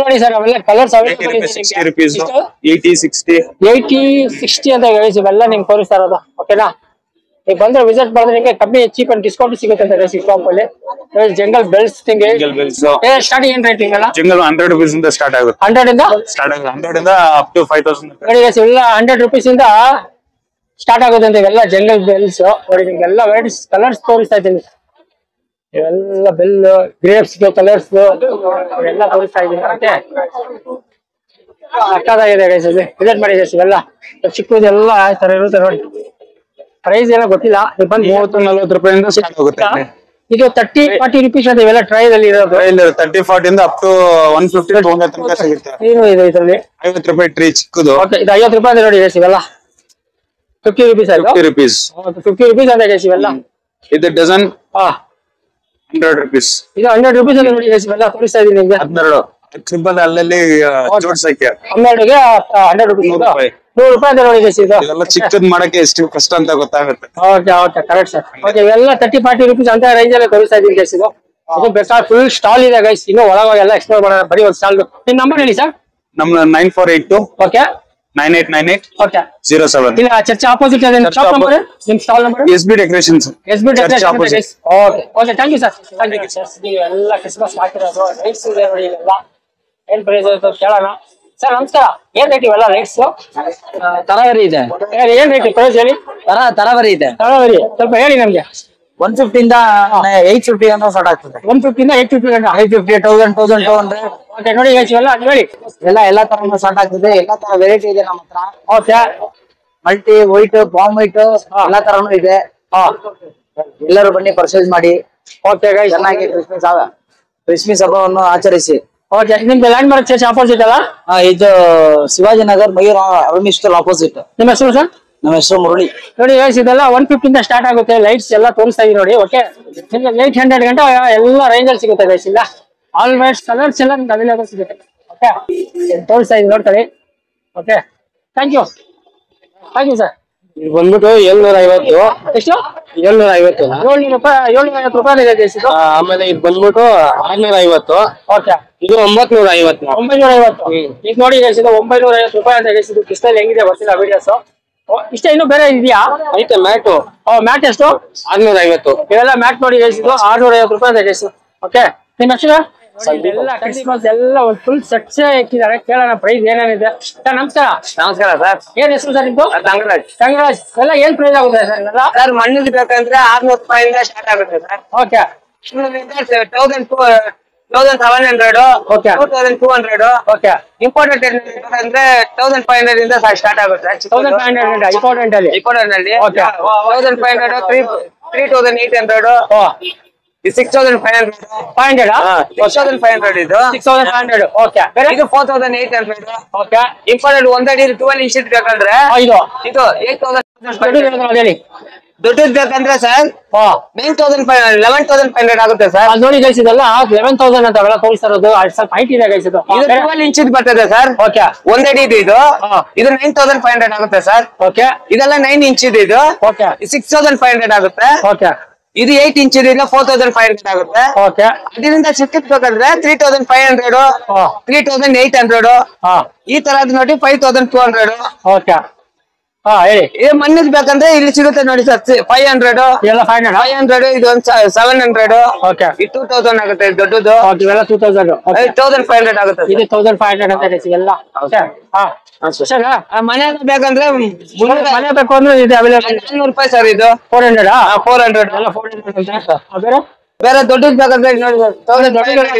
Speaker 1: ನೋಡಿ ಸರ್, ಅವೆಲ್ಲ ಕಲರ್ಸ್
Speaker 4: 60 rupees, 80, 60,
Speaker 1: 80, 60 ಅಂತ ಗೈಸ್. ಇವೆಲ್ಲ ನಿಮ್ಗೆ ತೋರಿಸ್ತಾ ಇರೋದು. ಓಕೆನಾ? ಈಗ ಬಂದ್ರೆ ವಿಸಿಟ್ ಮಾಡಿದ್ರೆ ನಿಮಗೆ ಕಮ್ಮಿ ಚೀಪ್ ಅಂಡ್ ಡಿಸ್ಕೌಂಟ್ ಸಿಗುತ್ತೆ ಅಂತ ಗೈಸ್ ಈ ಶಾಪ್ ಅಲ್ಲಿ. ಜಂಗಲ್ ಬೆಲ್ಸ್ ಸ್ಟಾರ್ಟಿಂಗ್ ಏನ್ ರೇಟ್ ಹಿಂಗಲ್ಲ?
Speaker 4: ಜಂಗಲ್ 100 rupees ಇಂದ ಸ್ಟಾರ್ಟ್ ಆಗುತ್ತೆ.
Speaker 1: 100 ಇಂದ
Speaker 4: ಸ್ಟಾರ್ಟ್ ಆಗುತ್ತೆ. 100 ಇಂದ ಅಪ್ ಟು 5,000.
Speaker 1: ನೋಡಿ ಗೈಸ್, ಇವೆಲ್ಲ 100 rupees ಇಂದ ಸ್ಟಾರ್ಟ್ ಆಗುತ್ತೆ ಅಂತ. ಇವೆಲ್ಲ ಜಂಗಲ್ ಬೆಲ್ಸ್ ನೋಡಿ. ನಿಮ್ಗೆಲ್ಲ ವೆರೈಟೀಸ್ ಕಲರ್ಸ್ ತೋರಿಸ್ತಾ ಇದ್ದೀನಿ. ಇವೆಲ್ಲ ಬೆಲ್, ಗ್ರೇಪ್ಸ್ ಕಲರ್ಸ್ ಇವೆಲ್ಲ ತೋರಿಸ್ತಾ ಇದ್ದೀನಿ. ಓಕೆ, ಅಕ್ಕಾದಾಗಿದೆ ಗೈಸ್. ಇಲ್ಲಿ ವಿಸಿಟ್ ಮಾಡಿ ಗೈಸ್. ಇವೆಲ್ಲ ಚಿಕ್ಕದೆಲ್ಲ ಆ ತರ ಇರುತ್ತೆ ನೋಡಿ. ಪ್ರೈಸ್ ಏನೋ ಗೊತ್ತಿಲ್ಲ. ಬಂದು
Speaker 4: 30-40 ರೂಪಾಯಿಂದ ಸ್ಟಾರ್ಟ್ ಆಗುತ್ತೆ.
Speaker 1: ಇದು 30-40 rupees ಅಂತ ಇವೆಲ್ಲ ಟ್ರೈಲ್ ಅಲ್ಲಿ ಇರೋದು.
Speaker 4: 30-40 ಇಂದ ಅಪ್ ಟು 150-200 ತನಕ ಸಿಗುತ್ತೆ.
Speaker 1: ಏನು ಇದೆ ಇದರಲ್ಲಿ?
Speaker 4: 50 ರೂಪಾಯಿ ಟ್ರೀ ಚಿಕ್ಕದು.
Speaker 1: ಓಕೆ, ಇದು 50 ರೂಪಾಯಿ ಅಂತ ನೋಡಿ ಗೈಸ್. ಇವೆಲ್ಲ 50 rupees ಆಯ್ತು.
Speaker 4: 50 rupees.
Speaker 1: 50 rupees ಅಂತ ಗೈಸ್ ಇವೆಲ್ಲ.
Speaker 4: ಇದು ಡಜನ್ 100 rupees.
Speaker 1: ಇದು 100 rupees ಅಂತ ನೋಡಿ ಗೈಸ್. ಇವೆಲ್ಲ ತೋರಿಸ್ತಾ ಇದೀನಿ ನಿಮಗೆ.
Speaker 4: 12 ಸಿಂಪಲ್ ಅಲ್ಲಲ್ಲಿ ಜೋಡ್ಸಕ್ಕೆ
Speaker 1: 12ಗೆ 100 rupees. 100 ರೂಪಾಯಿ ಅಂತ ನೋಡಿ ಗೈಸ್. ಇದು
Speaker 4: ಇದೆಲ್ಲ ಚಿಕ್ಕದ್ ಮಾಡಕ್ಕೆ ಎಷ್ಟು ಕಷ್ಟ ಅಂತ ಗೊತ್ತಾಗುತ್ತೆ.
Speaker 1: Okay, okay, correct sir. Okay, ಇವೆಲ್ಲ 30-40 rupees ಅಂತ ರೇಂಜ್ ಅಲ್ಲಿ ತೋರಿಸ್ತಾ ಇದೀನಿ ಗೈಸ್. ಇದು ಬೇಕಾದ್ರೆ ಫುಲ್ ಸ್ಟಾಲ್ ಇದೆ ಗೈಸ್. ಇನ್ನು ಒಳಗೆ ಎಲ್ಲ ಎಕ್ಸ್ಪ್ಲೋರ್ ಮಾಡೋಣ. ಬರೀ ಒಂದು ಸ್ಟಾಲ್. ನಿಮ್ ನಂಬರ್ ಹೇಳಿ ಸರ್.
Speaker 4: ನಮ್ಮ 9482
Speaker 1: ಓಕೆ
Speaker 4: 9898
Speaker 1: ಓಕೆ
Speaker 4: 07.
Speaker 1: ಇಲ್ಲ, ಚರ್ಚ್ ಆಪೋಸಿಟ್ ಇದೆ ನಿಮ್ ಶಾಪ್ ನಂಬರ್, ನಿಮ್ stall number.
Speaker 4: SB decorations.
Speaker 1: SB decoration. Okay, okay, thank you sir. Thank you sir. ಎಲ್ಲ ಕ್ರಿಸ್ಮಸ್ ಹಾಕಿರೋದು ಲೈಟ್ಸ್ ಇದೆ ನೋಡಿ. ಇವೆಲ್ಲ ಏನ್ ಪ್ರೈಸ್ ಅಂತ ಕೇಳೋಣ. ಸರ್ ನಮಸ್ಕಾರ. ಏನ್ ರೇಟ್ ಇವೆಲ್ಲ ಲೈಟ್ಸ್?
Speaker 3: ತರಾವರಿ ಇದೆ.
Speaker 1: ಏನ್ ರೇಟ್ ಪ್ರೈಸ್ ಹೇಳಿ?
Speaker 3: ತರಾವರಿ ಇದೆ.
Speaker 1: ತರಾವರಿ ಸ್ವಲ್ಪ ಹೇಳಿ ನಮ್ಗೆ.
Speaker 3: 150 ಇಂದ 850 ಅಂತ ಸ್ಟಾರ್ಟ್ ಆಗ್ತದೆ.
Speaker 1: 150 ಇಂದ 850 ಗಂಟ.
Speaker 3: 850, 1000, 1200.
Speaker 1: ಓಕೆ, ನೋಡಿ ಇವೆಲ್ಲ ಹೇಳಿ.
Speaker 3: ಎಲ್ಲಾ ತರ ಸ್ಟಾರ್ಟ್ ಆಗ್ತದೆ. ಎಲ್ಲಾ ತರ ವೆರೈಟಿ ಇದೆ ನಮ್ಮ ಹತ್ರ.
Speaker 1: Okay,
Speaker 3: multi, white, bomb white ಎಲ್ಲಾ ತರನು ಇದೆ. ಎಲ್ಲರೂ ಬನ್ನಿ ಪರ್ಚೇಸ್ ಮಾಡಿ.
Speaker 1: ಓಕೆ ಗೈಸ್,
Speaker 3: ಚೆನ್ನಾಗಿ ಕ್ರಿಸ್ಮಸ್ ಹಬ್ಬವನ್ನು ಆಚರಿಸಿ.
Speaker 1: ಓಕೆ, ನಿಮ್ಗೆ ಲ್ಯಾಂಡ್ ಮಾರ್ಕ್ ಚರ್ಚ್ ಆಪೋಸಿಟ್ ಅಲ್ಲ?
Speaker 3: ಇದು ಶಿವಾಜಿನಗರ್ ಮಯೂರ್ ಅರವಿಂದ್ ಸ್ಟೋರ್ ಆಪೋಸಿಟ್.
Speaker 1: ನಿಮ್ಮ ಹೆಸರು ಸರ್?
Speaker 3: ನಮ್ಮ ಹೆಸರು ಮುರಳಿ.
Speaker 1: ನೋಡಿ ಗೈಸ್, ಇದೆಲ್ಲ 150 ಇಂದ ಸ್ಟಾರ್ಟ್ ಆಗುತ್ತೆ. ಲೈಟ್ಸ್ ಎಲ್ಲ ತೋರಿಸ್ತಾ ಇದೀವಿ ನೋಡಿ. ಓಕೆ, ನಿಮ್ಗೆ 800 ಗಂಟೆ ಎಲ್ಲ ರೇಂಜ್ ಅಲ್ಲಿ ಸಿಗುತ್ತೆ ಗೈಸ್. ಇಲ್ಲ ಆಲ್ಮೋಸ್ಟ್ ಕಲರ್ಸ್ ಎಲ್ಲ ನಿಮ್ಗೆ ಅವೈಲೇಬಲ್ ಸಿಗುತ್ತೆ. ಓಕೆ, ತೋರಿಸ್ತಾ ಇದೀವಿ ನೋಡ್ಕೊಳ್ಳಿ. Okay, thank you. Thank you sir.
Speaker 2: ಇದು ಬಂದ್ಬಿಟ್ಟು 750.
Speaker 1: ಎಷ್ಟು?
Speaker 2: 750.
Speaker 1: 700 ರೂಪಾಯಿ, 750 ರೂಪಾಯಿ ಇದೆ ಗೈಸ್ ಇದು.
Speaker 2: ಆಮೇಲೆ ಇದು ಬಂದ್ಬಿಟ್ಟು 650.
Speaker 1: ಓಕೆ,
Speaker 2: ಇದು 950.
Speaker 1: 950. ಈಗ ನೋಡಿ ಗೈಸ್, ಇದು 950 ರೂಪಾಯಿ ಅಂತ ಗೈಸ್. ಇದು ಡಿಸ್ಪ್ಲೇ ಹೆಂಗಿದೆ ಗೊತ್ತಿಲ್ಲ ವಿಡಿಯೋಸ್. ಇಷ್ಟೇ, ಇನ್ನೂ ಬೇರೆ ಇದೆಯಾ?
Speaker 2: ಐತೆ ಮ್ಯಾಟು.
Speaker 1: ಮ್ಯಾಟ್ ಎಷ್ಟು?
Speaker 2: 650.
Speaker 1: ಇವೆಲ್ಲ ಮ್ಯಾಟ್ ನೋಡಿ ಗೈಸ್. ಇದು 650 ರೂಪಾಯಿ ಅಂತ ಗೈಸ್. ಓಕೆ, ನಿಮ್ಮ ಹೆಸರು? ಎಲ್ಲ ಕ್ರಿಸ್ಮಸ್ ಎಲ್ಲ ಒಂದು ಫುಲ್ ಸೆಟ್ಸೇ ಇಕ್ಕಿದ್ದಾರೆ. ಕೇಳೋಣ ಪ್ರೈಸ್ ಏನೇನಿದೆ. ಸರ್ ನಮಸ್ಕಾರ.
Speaker 3: ನಮಸ್ಕಾರ ಸರ್.
Speaker 1: ಏನ್ ಹೆಸರು ಸರ್ ನಿಮ್ದು?
Speaker 3: ತಂಗರಾಜ್.
Speaker 1: ತಂಗರಾಜ್. ಎಲ್ಲ ಏನ್ ಪ್ರೈಸ್ ಆಗುತ್ತೆ ಸರ್ ಇವೆಲ್ಲ?
Speaker 3: ಸರ್ ಮಣ್ಣಿಗೆ ಬೇಕಂದ್ರೆ 600 ರೂಪಾಯಿಂದ ಸ್ಟಾರ್ಟ್ ಆಗುತ್ತೆ sir.
Speaker 1: Okay,
Speaker 3: 1700,
Speaker 1: Okay.
Speaker 3: 2200.
Speaker 1: Okay,
Speaker 3: important ಅಂದ್ರೆ 1500 ಇಂದ ಸ್ಟಾರ್ಟ್ ಆಗುತ್ತೆ.
Speaker 1: 1500 ಇಂಪಾರ್ಟೆಂಟ್ ಅಲ್ಲಿ.
Speaker 3: ಇಂಪಾರ್ಟೆಂಟ್ ಅಲ್ಲಿ
Speaker 1: Okay.
Speaker 3: 1500, 3800, 6500.
Speaker 1: 500?
Speaker 3: 6500 ಇದು.
Speaker 1: 6500. ಓಕೆ,
Speaker 3: ಇದು 4800.
Speaker 1: ಓಕೆ.
Speaker 3: ಇಂಪಾರ್ಟೆಂಟ್ ಒಂದಡಿ 12 ಇಂಚ್ ಬೇಕಂದ್ರೆ
Speaker 1: ಇದು
Speaker 3: ಇದು 8000.
Speaker 1: ಹೇಳಿ.
Speaker 3: ದೊಡ್ಡದ್ ಬೇಕಂದ್ರೆ ಸರ್ 11,500 ಆಗುತ್ತೆ ಸರ್.
Speaker 1: ಅದು ನೋಡಿ ಗೈಸ್, ಇದೆಲ್ಲ 11,000 ಅಂತ ಅವೆಲ್ಲ ತೋರಿಸ್ತಾ ಇರೋದು. ಸ್ವಲ್ಪ ಹೈಟ್ ಇದೆ ಗೈಸ್ ಇದು.
Speaker 3: ಇದು 12 ಇಂಚ್ ಬರ್ತದೆ ಸರ್.
Speaker 1: ಓಕೆ,
Speaker 3: ಒಂದಡಿ ಇದು. ಇದು 9,500 ಆಗುತ್ತೆ ಸರ್.
Speaker 1: ಓಕೆ,
Speaker 3: ಇದೆಲ್ಲ 9 ಇಂಚ್ ಇದು.
Speaker 1: ಓಕೆ,
Speaker 3: 6,500 ಆಗುತ್ತೆ.
Speaker 1: ಓಕೆ,
Speaker 3: ಇದು 8 ಇಂಚ್ ಇಲ್ಲ 4,500 ಆಗುತ್ತೆ.
Speaker 1: ಓಕೆ.
Speaker 3: ಅದರಿಂದ ಸಿಕ್ಕಿಸ್ಬೇಕಂದ್ರೆ 3,500, 3,800
Speaker 1: ಹಾ,
Speaker 3: ಈ ತರದ್ ನೋಡಿ 5,200.
Speaker 1: ಓಕೆ. ಹಾ ಹೇಳಿ.
Speaker 3: ಇದು ಮಣ್ಣಿದ್ ಬೇಕಂದ್ರೆ ಇಲ್ಲಿ ಸಿಗುತ್ತೆ ನೋಡಿ ಸರ್ 500
Speaker 1: ಎಲ್ಲ 500
Speaker 3: ಇದು ಒಂದು 700
Speaker 1: ಓಕೆ
Speaker 3: 2000 ಆಗುತ್ತೆ ದೊಡ್ಡದು.
Speaker 1: ಇವೆಲ್ಲ 2000
Speaker 3: 1500 ಆಗುತ್ತೆ
Speaker 1: ಇದು 1500 ಅಂತ ಇದೆ ಇವೆಲ್ಲ. ಹಾ
Speaker 3: ಮನೆ ಬೇಕಂದ್ರೆ
Speaker 1: ಮನೆ ಬೇಕು ಅಂದ್ರೆ ಇದು ಅವೈಲೇಬಲ್.
Speaker 3: 200 ರೂಪಾಯಿ ಸರ್ ಇದು
Speaker 1: 400
Speaker 3: 400
Speaker 1: ಎಲ್ಲ 400 ಬೇರೆ
Speaker 3: ಬೇರೆ ದೊಡ್ಡದು ಬೇಕಂದ್ರೆ ನೋಡಿ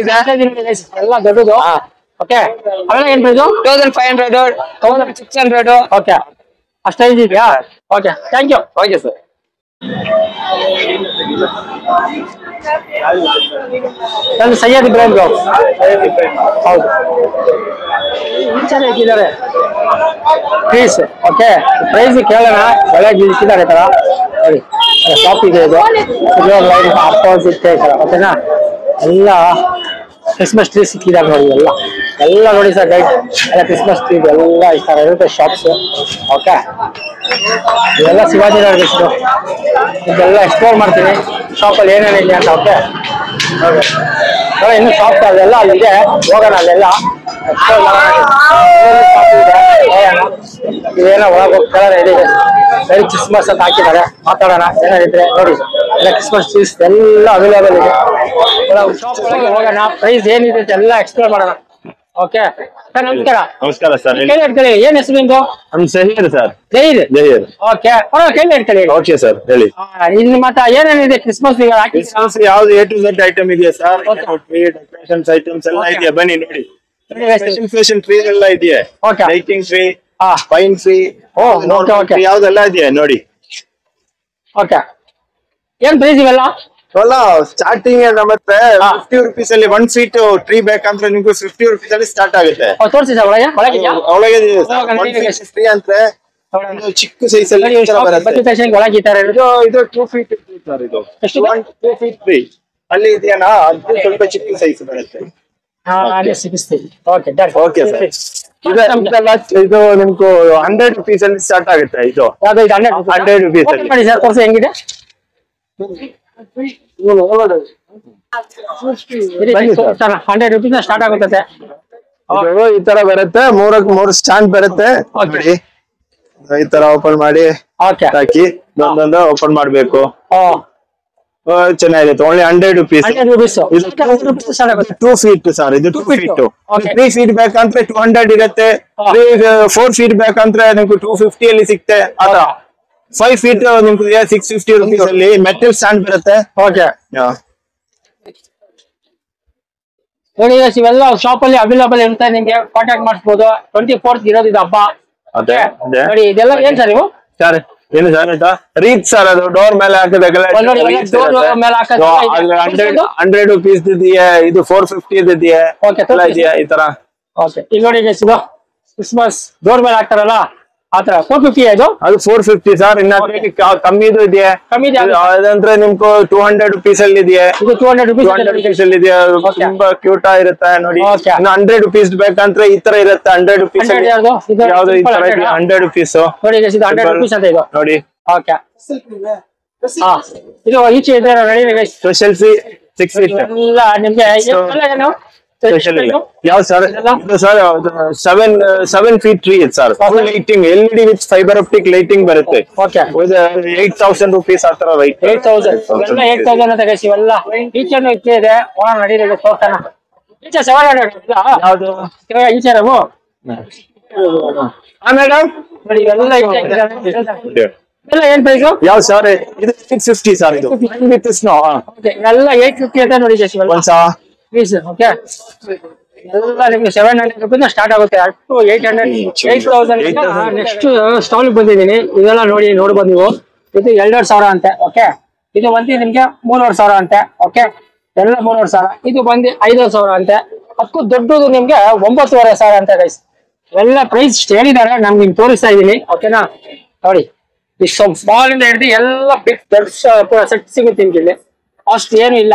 Speaker 1: ಎಲ್ಲ ದೊಡ್ಡದು. ಓಕೆ ಅವೆಲ್ಲ ಏನ್ ಪ್ರೈಸು?
Speaker 3: 1500 1600.
Speaker 1: ಓಕೆ ಅಷ್ಟೇ ಇದೆಯಾ? Okay thank you.
Speaker 3: Okay sir.
Speaker 1: ನಾನು ಸೈಯದ್ ಇಬ್ರಾಹಿಂ ಬ್ಲಾಗ್. ಹೌದು ಇಕ್ಕಿದ್ದಾರೆ ಪ್ಲೀಸ್. ಓಕೆ ಪ್ರೈಸ್ ಕೇಳೋಣ. ಒಳಗೆ ಇಕ್ಕಿದ್ದಾರೆ ತರ ನೋಡಿ. ಶಾಪ್ ಇದೆ ಇದು ಲೈನ್ ಅಪೋಸಿಟ್ ತರ. ಓಕೆನಾ ಎಲ್ಲ ಕ್ರಿಸ್ಮಸ್ ಟ್ರೀ ಸಿಕ್ಕಿದ್ದಾರೆ ನೋಡಿ. ಎಲ್ಲ ನೋಡಿ ಸರ್ ಗೈಡ್ ಎಲ್ಲ ಕ್ರಿಸ್ಮಸ್ ಟ್ರೀ ಎಲ್ಲ ಈ ತರ ಇರುತ್ತೆ ಶಾಪ್ಸ್. ಓಕೆ ಇದೆಲ್ಲ ಶಿವಾಜಿನಗರ ಎಷ್ಟು ಇದೆಲ್ಲ ಎಕ್ಸ್ಪ್ಲೋರ್ ಮಾಡ್ತೀನಿ ಶಾಪಲ್ಲಿ ಏನೇನಿದೆ ಅಂತ. ಓಕೆ ಇನ್ನು ಶಾಪ್ ಅದೆಲ್ಲ ಅಲ್ಲಿದೆ ಹೋಗೋಣ ಅಲ್ಲೆಲ್ಲ ಎಕ್ಸ್ಪ್ಲೋರ್ ಮಾಡೋಣ. ಇದೇನೋ ಒಳಗೆ ಹೋಗ್ತಾರೆ ಇದೆ ವೆರಿ ಕ್ರಿಸ್ಮಸ್ ಅಂತ ಹಾಕಿದ್ದಾರೆ. ಮಾತಾಡೋಣ ಏನಾಗಿದ್ರೆ ನೋಡಿ. ಎಲ್ಲ ಕ್ರಿಸ್ಮಸ್ ಟ್ರೀಸ್ ಎಲ್ಲ ಅವೈಲೇಬಲ್ ಇದೆ. ಶಾಪ್ ಒಳಗೆ ಹೋಗೋಣ ಪ್ರೈಸ್ ಏನಿದೆ ಎಲ್ಲ ಎಕ್ಸ್ಪ್ಲೋರ್ ಮಾಡೋಣ. ಓಕೆ ಸರ್ ನಮಸ್ಕಾರ.
Speaker 5: ನಮಸ್ಕಾರ ಸರ್.
Speaker 1: ಕೇಳಿ ಏನ್ ಹೆಸರು ನಿಮ್ದು?
Speaker 5: ನಮ್ ಸಹೀರ್ ಸರ್.
Speaker 1: ಜೈರ್.
Speaker 5: ಜಹೀರ್.
Speaker 1: ಓಕೆ ಕೇಳಿ.
Speaker 5: ಓಕೆ ಸರ್ ಹೇಳಿ.
Speaker 1: ಇಲ್ಲಿ ಮತ್ತೆ ಏನೇನಿದೆ ಕ್ರಿಸ್ಮಸ್
Speaker 5: ಯಾವ್ದು A to Z ಐಟಮ್ ಇದೆಯಾ ಸರ್? ಡೆಕೋರೇಷನ್ಸ್ ಐಟಮ್ಸ್ ಎಲ್ಲ ಇದೆಯಾ ಬನ್ನಿ ನೋಡಿ. ಫ್ಯಾಷನ್ ಟ್ರೀ ಎಲ್ಲ ಇದೆಯಾ? ಲೈಟಿಂಗ್ ಟ್ರೀ, ಪೈನ್ ಟ್ರೀ, ಯಾವ್ದೆಲ್ಲ ಇದೆಯಾ ನೋಡಿ.
Speaker 1: ಓಕೆ ಏನ್ ಪ್ರೈಸ್ ಇವೆಲ್ಲ?
Speaker 5: ಸ್ಟಾರ್ಟಿಂಗ್ ನಮ್ಮತ್ತೆ 50 ರೂಪೀಸ್ ಅಲ್ಲಿ 1 ಫೀಟ್ ಟ್ರೀ ಬೇಕಂದ್ರೆ ನಿಮ್ಗೆ 50 ರೂಪೀಸ್ ಅಲ್ಲಿ ಸ್ಟಾರ್ಟ್ ಆಗುತ್ತೆ.
Speaker 1: ತೋರಿಸಿ ಸರ್ ಒಳಗೆ
Speaker 5: ಒಳಗೆ ಟ್ರೀ ಅಂದ್ರೆ ಚಿಕ್ಕ ಸೈಜ್ ಅಲ್ಲಿ
Speaker 1: ಒಳಗೆ ಈ ತರ
Speaker 5: ಇದು 2 ಫೀಟ್ ಸರ್. ಇದು 2 ಫೀಟ್ ಟ್ರೀ ಅಲ್ಲಿ ಇದೆಯಾ? ಅದು ಸ್ವಲ್ಪ ಚಿಕ್ಕ ಸೈಜ್ ಬರುತ್ತೆ. Okay sir. ಇದು ನಿಮ್ಗೆ 100 ರೂಪೀಸ್ ಅಲ್ಲಿ ಸ್ಟಾರ್ಟ್ ಆಗುತ್ತೆ. ಇದು 100 ರೂಪೀಸ್ ಅಲ್ಲಿ
Speaker 1: ಸರ್ ತೋರಿಸಿ ಹೆಂಗಿದೆ? 100 ರೂಪೀಸ್ ಸ್ಟಾರ್ಟ್ ಆಗುತ್ತೆ.
Speaker 5: ಈ ತರ ಬರುತ್ತೆ. 3 ಸ್ಟ್ಯಾಂಡ್ ಬರುತ್ತೆ ನೋಡಿ. ಈ ತರ ಓಪನ್ ಮಾಡಿ ಹಾಕಿ ಒಂದೊಂದು ಓಪನ್ ಮಾಡ್ಬೇಕು. ಚೆನ್ನಾಗಿರುತ್ತೆ. Only 100 rupees. 2 feet sir. ಇದು 2 ಫೀಟ್. 3 ಫೀಟ್ ಬೇಕಂದ್ರೆ 200 ಇರುತ್ತೆ. 4 ಫೀಟ್ ಬೇಕಂದ್ರೆ ನಿಮ್ಗೆ 250 ಅಲ್ಲಿ ಸಿಗುತ್ತೆ. 5 ಫೀಟ್ ನಿಮ್ಗೆ 650 ರೂಪೀಸ್ ಅಲ್ಲಿ ಮೆಟಲ್ ಸ್ಟ್ಯಾಂಡ್ ಬರುತ್ತೆ.
Speaker 1: ಓಕೆ ನೋಡಿ ಇವೆಲ್ಲ ಶಾಪ್ ಅಲ್ಲಿ ಅವೈಲೇಬಲ್ ಇರುತ್ತೆ. ನಿಮ್ಗೆ ಕಾಂಟ್ಯಾಕ್ಟ್ ಮಾಡಿಸಬಹುದು. 24th ಇರೋದು ಇದು ಹಬ್ಬ. ನೋಡಿ ಇದೆಲ್ಲ ಏನ್ ಸರ್ ನೀವು?
Speaker 5: ಸರ್ ಏನು ಸರ್ ರೀತ್ ಸರ್. ಅದು ಡೋರ್ ಮೇಲೆ ಹಾಕಿದಾಗೆಲ್ಲ 100 ರೂಪೀಸ್ ಇದೆಯಾ? ಇದು 450 ಇದೆಯಾ? ಇದೆಯಾ ಈ ತರ?
Speaker 1: ಓಕೆ ಇಲ್ಲಿ ನೋಡಿ ಇದು ಕ್ರಿಸ್ಮಸ್ ಡೋರ್ ಮೇಲೆ ಹಾಕ್ತಾರಲ್ಲ ಆತರ 450 ಇದು.
Speaker 5: ಅದು 450 ಸರ್. ಇನ್ನ ಕಮ್ಮಿದು ಇದೆಯಾ? ಅದಂದ್ರೆ ನಿಮ್ಗೆ 200 ರೂಪೀಸ್ ಅಲ್ಲಿ ಇದೆಯಾ?
Speaker 1: ಇದು 200
Speaker 5: ರೂಪೀಸ್ ಅಲ್ಲಿ ಇದೆಯಾ? ತುಂಬಾ ಕ್ಯೂಟ್ ಆಗಿರುತ್ತೆ ನೋಡಿ. ಇನ್ನು 100 ರೂಪೀಸ್ ಬೇಕಂದ್ರೆ ಈ ತರ ಇರುತ್ತೆ. 100 ರೂಪೀಸ್ ಯಾವ್ದು ಈ ತರ 100 ರೂಪೀಸ್
Speaker 1: ನೋಡಿ. 100 ರೂಪೀಸ್ ಅಂತ ಇದು ನೋಡಿ. ಓಕೆ ಇದು ಈಚೆ ಇದೆ ನೋಡಿ.
Speaker 5: ಸ್ಪೆಷಲ್ ಫೀ 6 ಫೀಟ್
Speaker 1: ಎಲ್ಲ ನಿಮ್ಗೆ ಏನು
Speaker 5: ಯಾವ ಸರ್? ಇದು ಸರ್ 7 ಫೀಟ್ ಟ್ರೀ ಇದೆ sir. Full lighting LED with fibre optic lighting ಬರುತ್ತೆ. 8000 ರೂಪೀಸ್ ಆ ತರ ರೈಟ್.
Speaker 1: 8000 ಅಂತ ಗೈಸ್. ಇವೆಲ್ಲ ಈಚೆನೂ ಇಷ್ಟೇ ಇದೆ. ಒಳ ನಡೀಲಿದೆ ತೋರ್ಸೋಣ. ಈಚೆ 700 ಯಾವ್ದು ಈಚೆ ನಾವು ಮೇಡಮ್ ನೋಡಿ. ಇವೆಲ್ಲ ಎಲ್ಲ ಏನ್ ಪ್ರೈಸ್?
Speaker 5: ಯಾವ ಸರ್? ಇದು 650 ಸರ್. ಇದು
Speaker 1: ಎಲ್ಲ 850 ಅಂತ ನೋಡಿ ಗೈಸ್. ಇವೆಲ್ಲ ಪ್ಲೀಸ್. ಓಕೆ ಎಲ್ಲ ನಿಮ್ಗೆ 700 ರೂಪೀಸ್ ಸ್ಟಾರ್ಟ್ ಆಗುತ್ತೆ. ಅಪ್ ಟು 800 ನೆಕ್ಸ್ಟ್ ಸ್ಟಾಲ್ ಬಂದಿದ್ದೀನಿ. ಇದೆಲ್ಲ ನೋಡ್ಬೋದು ನೀವು. ಇದು 2500 ಅಂತೆ. ಓಕೆ ಇದು ಬಂದು ನಿಮ್ಗೆ 3500 ಅಂತೆ. ಓಕೆ ಎಲ್ಲ 3500. ಇದು ಬಂದು 5000 ಅಂತೆ. ಅದಕ್ಕೂ ದೊಡ್ಡದು ನಿಮ್ಗೆ 9500 ಅಂತೆ ಗೈಸ್. ಎಲ್ಲ ಪ್ರೈಸ್ ಹೇಳಿದ್ದಾರೆ. ನಮ್ಗೆ ನಿಮ್ಗೆ ತೋರಿಸ್ತಾ ಇದೀನಿ. ಓಕೆನಾ ನೋಡಿ. ಇಷ್ಟು ಸ್ಮಾಲ್ ಇಂದ ಹಿಡಿದು ಎಲ್ಲ ಬಿಗ್ ದೊಡ್ಡ ಸೆಟ್ ಸಿಗುತ್ತೆ ನಿಮ್ಗೆ ಇಲ್ಲಿ. ಅಷ್ಟು ಏನು ಇಲ್ಲ.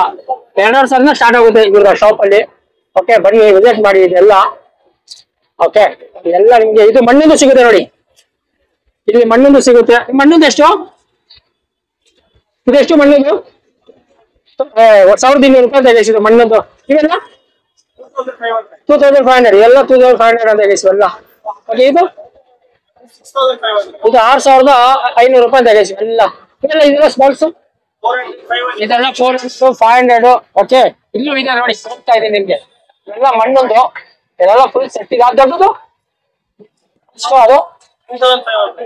Speaker 1: 2000 ಸ್ಟಾರ್ಟ್ ಆಗುತ್ತೆ ಇವ್ರ ಶಾಪ್ ಅಲ್ಲಿ. ಓಕೆ ಬನ್ನಿ ವಿಸಿಟ್ ಮಾಡಿ ಇದೆಲ್ಲ. ಓಕೆ ಎಲ್ಲ ನಿಮ್ಗೆ ಇದು ಮಣ್ಣಿಂದು ಸಿಗುತ್ತೆ ನೋಡಿ. ಇಲ್ಲಿ ಮಣ್ಣಿಂದು ಸಿಗುತ್ತೆ. ಮಣ್ಣಿಂದು ಎಷ್ಟು? ಇದೆಷ್ಟು ಮಣ್ಣಿಂದು? 1200 ರೂಪಾಯಿ ಅಂತ ಮಣ್ಣಿಂದು. ಇವೆಲ್ಲ 2500 ಎಲ್ಲ 2500 ಅಂತ ಇವೆಲ್ಲ. ಓಕೆ ಇದು ಇದು 6500 ರೂಪಾಯಿ ಅಂತ ಗೈಸ್ ಎಲ್ಲ. ಇದೆಲ್ಲ ಸ್ಮಾಲ್ಸ್ ಇದೆಲ್ಲ 400 ಓಕೆ. ಇಲ್ಲೂ ಇದೆ ನೋಡಿ, ಹೋಗ್ತಾ ಇದೆ ನಿಮ್ಗೆ ಎಲ್ಲ ಮಣ್ಣೊಂದು ಇದೆಲ್ಲ ಫುಲ್ ಸೆಟ್ ಇದೆ. ದೊಡ್ಡದು ಅದು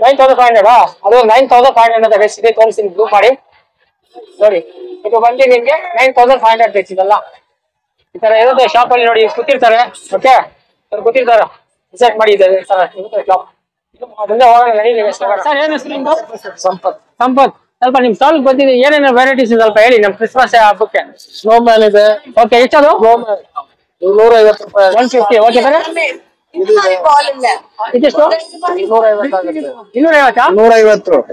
Speaker 1: 9500 ಅದು 9500 ಅಂತ ಗೈಸ್ ಇದೆ. ತೋರಿಸ್ತೀನಿ ಬ್ಲೂ ಮಾಡಿ ನೋಡಿ. ಇದು ಬಂದು ನಿಮ್ಗೆ 9500 ತೆಗ್ಸಿದಲ್ಲ ಈ ತರ ಇರೋದು ಶಾಪ್ ಅಲ್ಲಿ ನೋಡಿ. ಕೂತಿರ್ತಾರೆ ಓಕೆ, ಕೂತಿರ್ತಾರೆ ವಿಸಿಟ್ ಮಾಡಿ ಇದೆ ಸರ್. ಮುಂದೆ ಹೋಗೋಣ ಸರ್. ಏನ್ ಹೆಸರು ನಿಮ್ದು? ಸಂಪತ್. ಸಂಪತ್, ಸ್ವಲ್ಪ ನಿಮ್ ಸ್ಟಾಲ್ ಬಂದಿದೆ, ಏನೇನು ವೆರೈಟೀಸ್ ಸ್ವಲ್ಪ ಹೇಳಿ ನಮ್ ಕ್ರಿಸ್ಮಸ್ ಹಬ್ಬಕ್ಕೆ.
Speaker 2: ಸ್ನೋ ಮ್ಯಾನ್ ಇದೆ.
Speaker 1: ಓಕೆ, ಎಷ್ಟದು?
Speaker 2: 250 ರೂಪಾಯಿ.
Speaker 1: 150 ಓಕೆ ಸರ್. ಇದೆಷ್ಟು? 250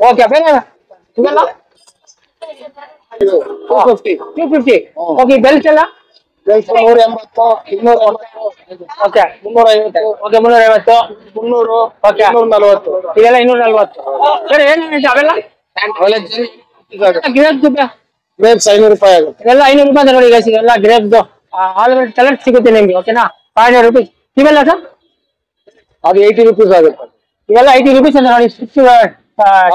Speaker 1: ಓಕೆ. ಬೇರೆ ಇವೆಲ್ಲ 250 ಓಕೆ. ಬೆಲ್ಸ್ ಎಲ್ಲ
Speaker 2: 180, 280,
Speaker 1: ಓಕೆ. 350 ಓಕೆ. 350, 300 ಓಕೆ.
Speaker 2: 240.
Speaker 1: ಇದೆಲ್ಲ 240. ಸರ್ ಏನೇನಿದೆ ಅವೆಲ್ಲ?
Speaker 2: ಗ್ರೇಪ್ಸ್ 500 ರೂಪಾಯಿ ಆಗುತ್ತೆ.
Speaker 1: ಇವೆಲ್ಲ 500 ರೂಪಾಯಿ ನೋಡಿ ಗೈಸ್. ಇವೆಲ್ಲ ಗ್ರೇಪ್ಸ್ ಆಲ್ ಕಲರ್ ಸಿಗುತ್ತೆ ನಿಮ್ಗೆ ಓಕೆನಾ. 500 ರೂಪೀಸ್. ಇವೆಲ್ಲ ಸರ್
Speaker 2: ಅದು 80 ರೂಪೀಸ್ ಆಗುತ್ತೆ.
Speaker 1: ಇವೆಲ್ಲ 80 ರೂಪೀಸ್ ಅಂತ ನೋಡಿ.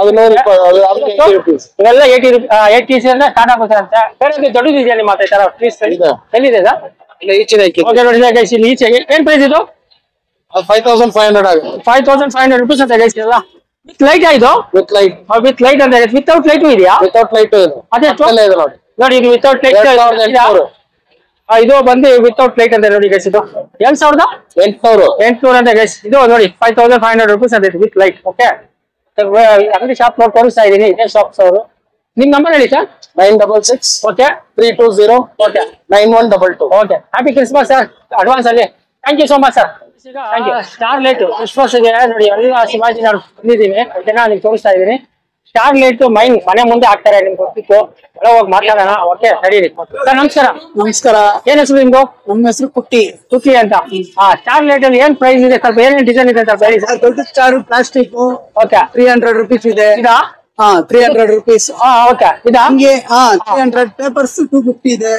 Speaker 2: ಅದು 100 ರೂಪಾಯಿ. ಅದು 80 ರೂಪೀಸ್.
Speaker 1: ಇವೆಲ್ಲ 80 ಸ್ಟಾರ್ಟ್ ಆಗುತ್ತೆ ಅಂತ. ಬೇರೆ ದೊಡ್ಡದು ಇದೆಯಾ ನಿಮ್ಮ ಹತ್ರ? ಟ್ರೀಸ್ ಎಲ್ಲಿದೆ ಸರ್?
Speaker 2: ಇಲ್ಲ, ಈಚೆನೆ ಹಾಕಿ.
Speaker 1: ಓಕೆ ನೋಡಿ ಗೈಸ್, ಇಲ್ಲಿ ಈಚೆಗೆ ಏನ್ ಪ್ರೈಸ್ ಇದು?
Speaker 2: ಅದು 5500 ಆಗುತ್ತೆ.
Speaker 1: 5500 ರೂಪೀಸ್ ಅಂತ ಗೈಸ್. ಎಲ್ಲ ವಿತ್ ಲೈಟ್ ಆಯ್ತು.
Speaker 2: With light.
Speaker 1: ವಿತ್ ಲೈಟ್ ಅಂತ ಗೈಸ್. ವಿತೌಟ್ ಲೈಟು ಇದೆಯಾ?
Speaker 2: ವಿತೌಟ್ ಲೈಟ್ ಇದೆ.
Speaker 1: ಅದೆಷ್ಟು?
Speaker 2: ಎಲ್ಲ ಇದೆ ನೋಡಿ.
Speaker 1: ನೋಡಿ ಇದು ವಿತೌಟ್ ಲೈಟ್.
Speaker 2: 2800.
Speaker 1: ಇದು ಬಂದು ವಿತೌಟ್ ಲೈಟ್ ಅಂತ ನೋಡಿ ಗೈಸ್. ಇದು 7800 ಅಂತ ಗೈಸ್. ಇದು ನೋಡಿ 5500 ರೂಪೀಸ್ ಅಂತ ವಿತ್ ಲೈಟ್ ಓಕೆ. ಅಂಗಡಿ ಶಾಪ್ ನೋಡಿ ತೋರಿಸ್ತಾ ಇದೀನಿ. ಇದೇ ಶಾಪ್ಸ್ ಅವರು. ನಿಮ್ ನಂಬರ್ ಹೇಳಿ sir.
Speaker 2: 966
Speaker 1: okay
Speaker 2: 320
Speaker 1: okay
Speaker 2: 9122.
Speaker 1: Okay. Happy Christmas sir advance ಅಲ್ಲಿ. Thank you so much sir. Star light Christmas ಗೆ ನೋಡಿ ಎಲ್ಲ ಶಿವಾಜಿ ನಾನು ಬಂದಿದ್ದೀನಿ ಓಕೆನಾ. ನಿಮ್ಗೆ ತೋರಿಸ್ತಾ ಇದೀನಿ. ಸ್ಟಾರ್ ಲೈಟ್ ಮನೆ ಮುಂದೆ ಹಾಕ್ತಾರೆ. ನಿಮ್ಗೆ ಗೊತ್ತಿತ್ತು. ಒಳಗೆ ಹೋಗಿ ಮಾತಾಡೋಣ ಓಕೆ. ನಡೀರಿ ಸರ್. ನಮಸ್ಕಾರ.
Speaker 2: ನಮಸ್ಕಾರ.
Speaker 1: ಏನ್ ಹೆಸರು ನಿಮ್ದು?
Speaker 2: ನಮ್ಮ ಹೆಸರು ಕುಟ್ಟಿ.
Speaker 1: ತುಟಿ ಅಂತ. ಸ್ಟಾರ್ ಲೈಟ್ ಅಲ್ಲಿ ಏನ್ ಪ್ರೈಸ್ ಇದೆ? ಸ್ವಲ್ಪ ಏನೇನ್ ಡಿಸೈನ್ ಇದೆ ಅಂತ ಹೇಳಿ ಸರ್.
Speaker 2: ದೊಡ್ಡ ಸ್ಟಾರ್ ಪ್ಲಾಸ್ಟಿಕ್
Speaker 1: ಓಕೆ
Speaker 2: 300 ರೂಪೀಸ್ ಇದೆ.
Speaker 1: ಇದಾ?
Speaker 2: 300 ರೂಪೀಸ್.
Speaker 1: ಓಕೆ. ಇದಾ?
Speaker 2: ಹಂಗೆ 300 ಪೇಪರ್ಸ್ 250 ಇದೆ.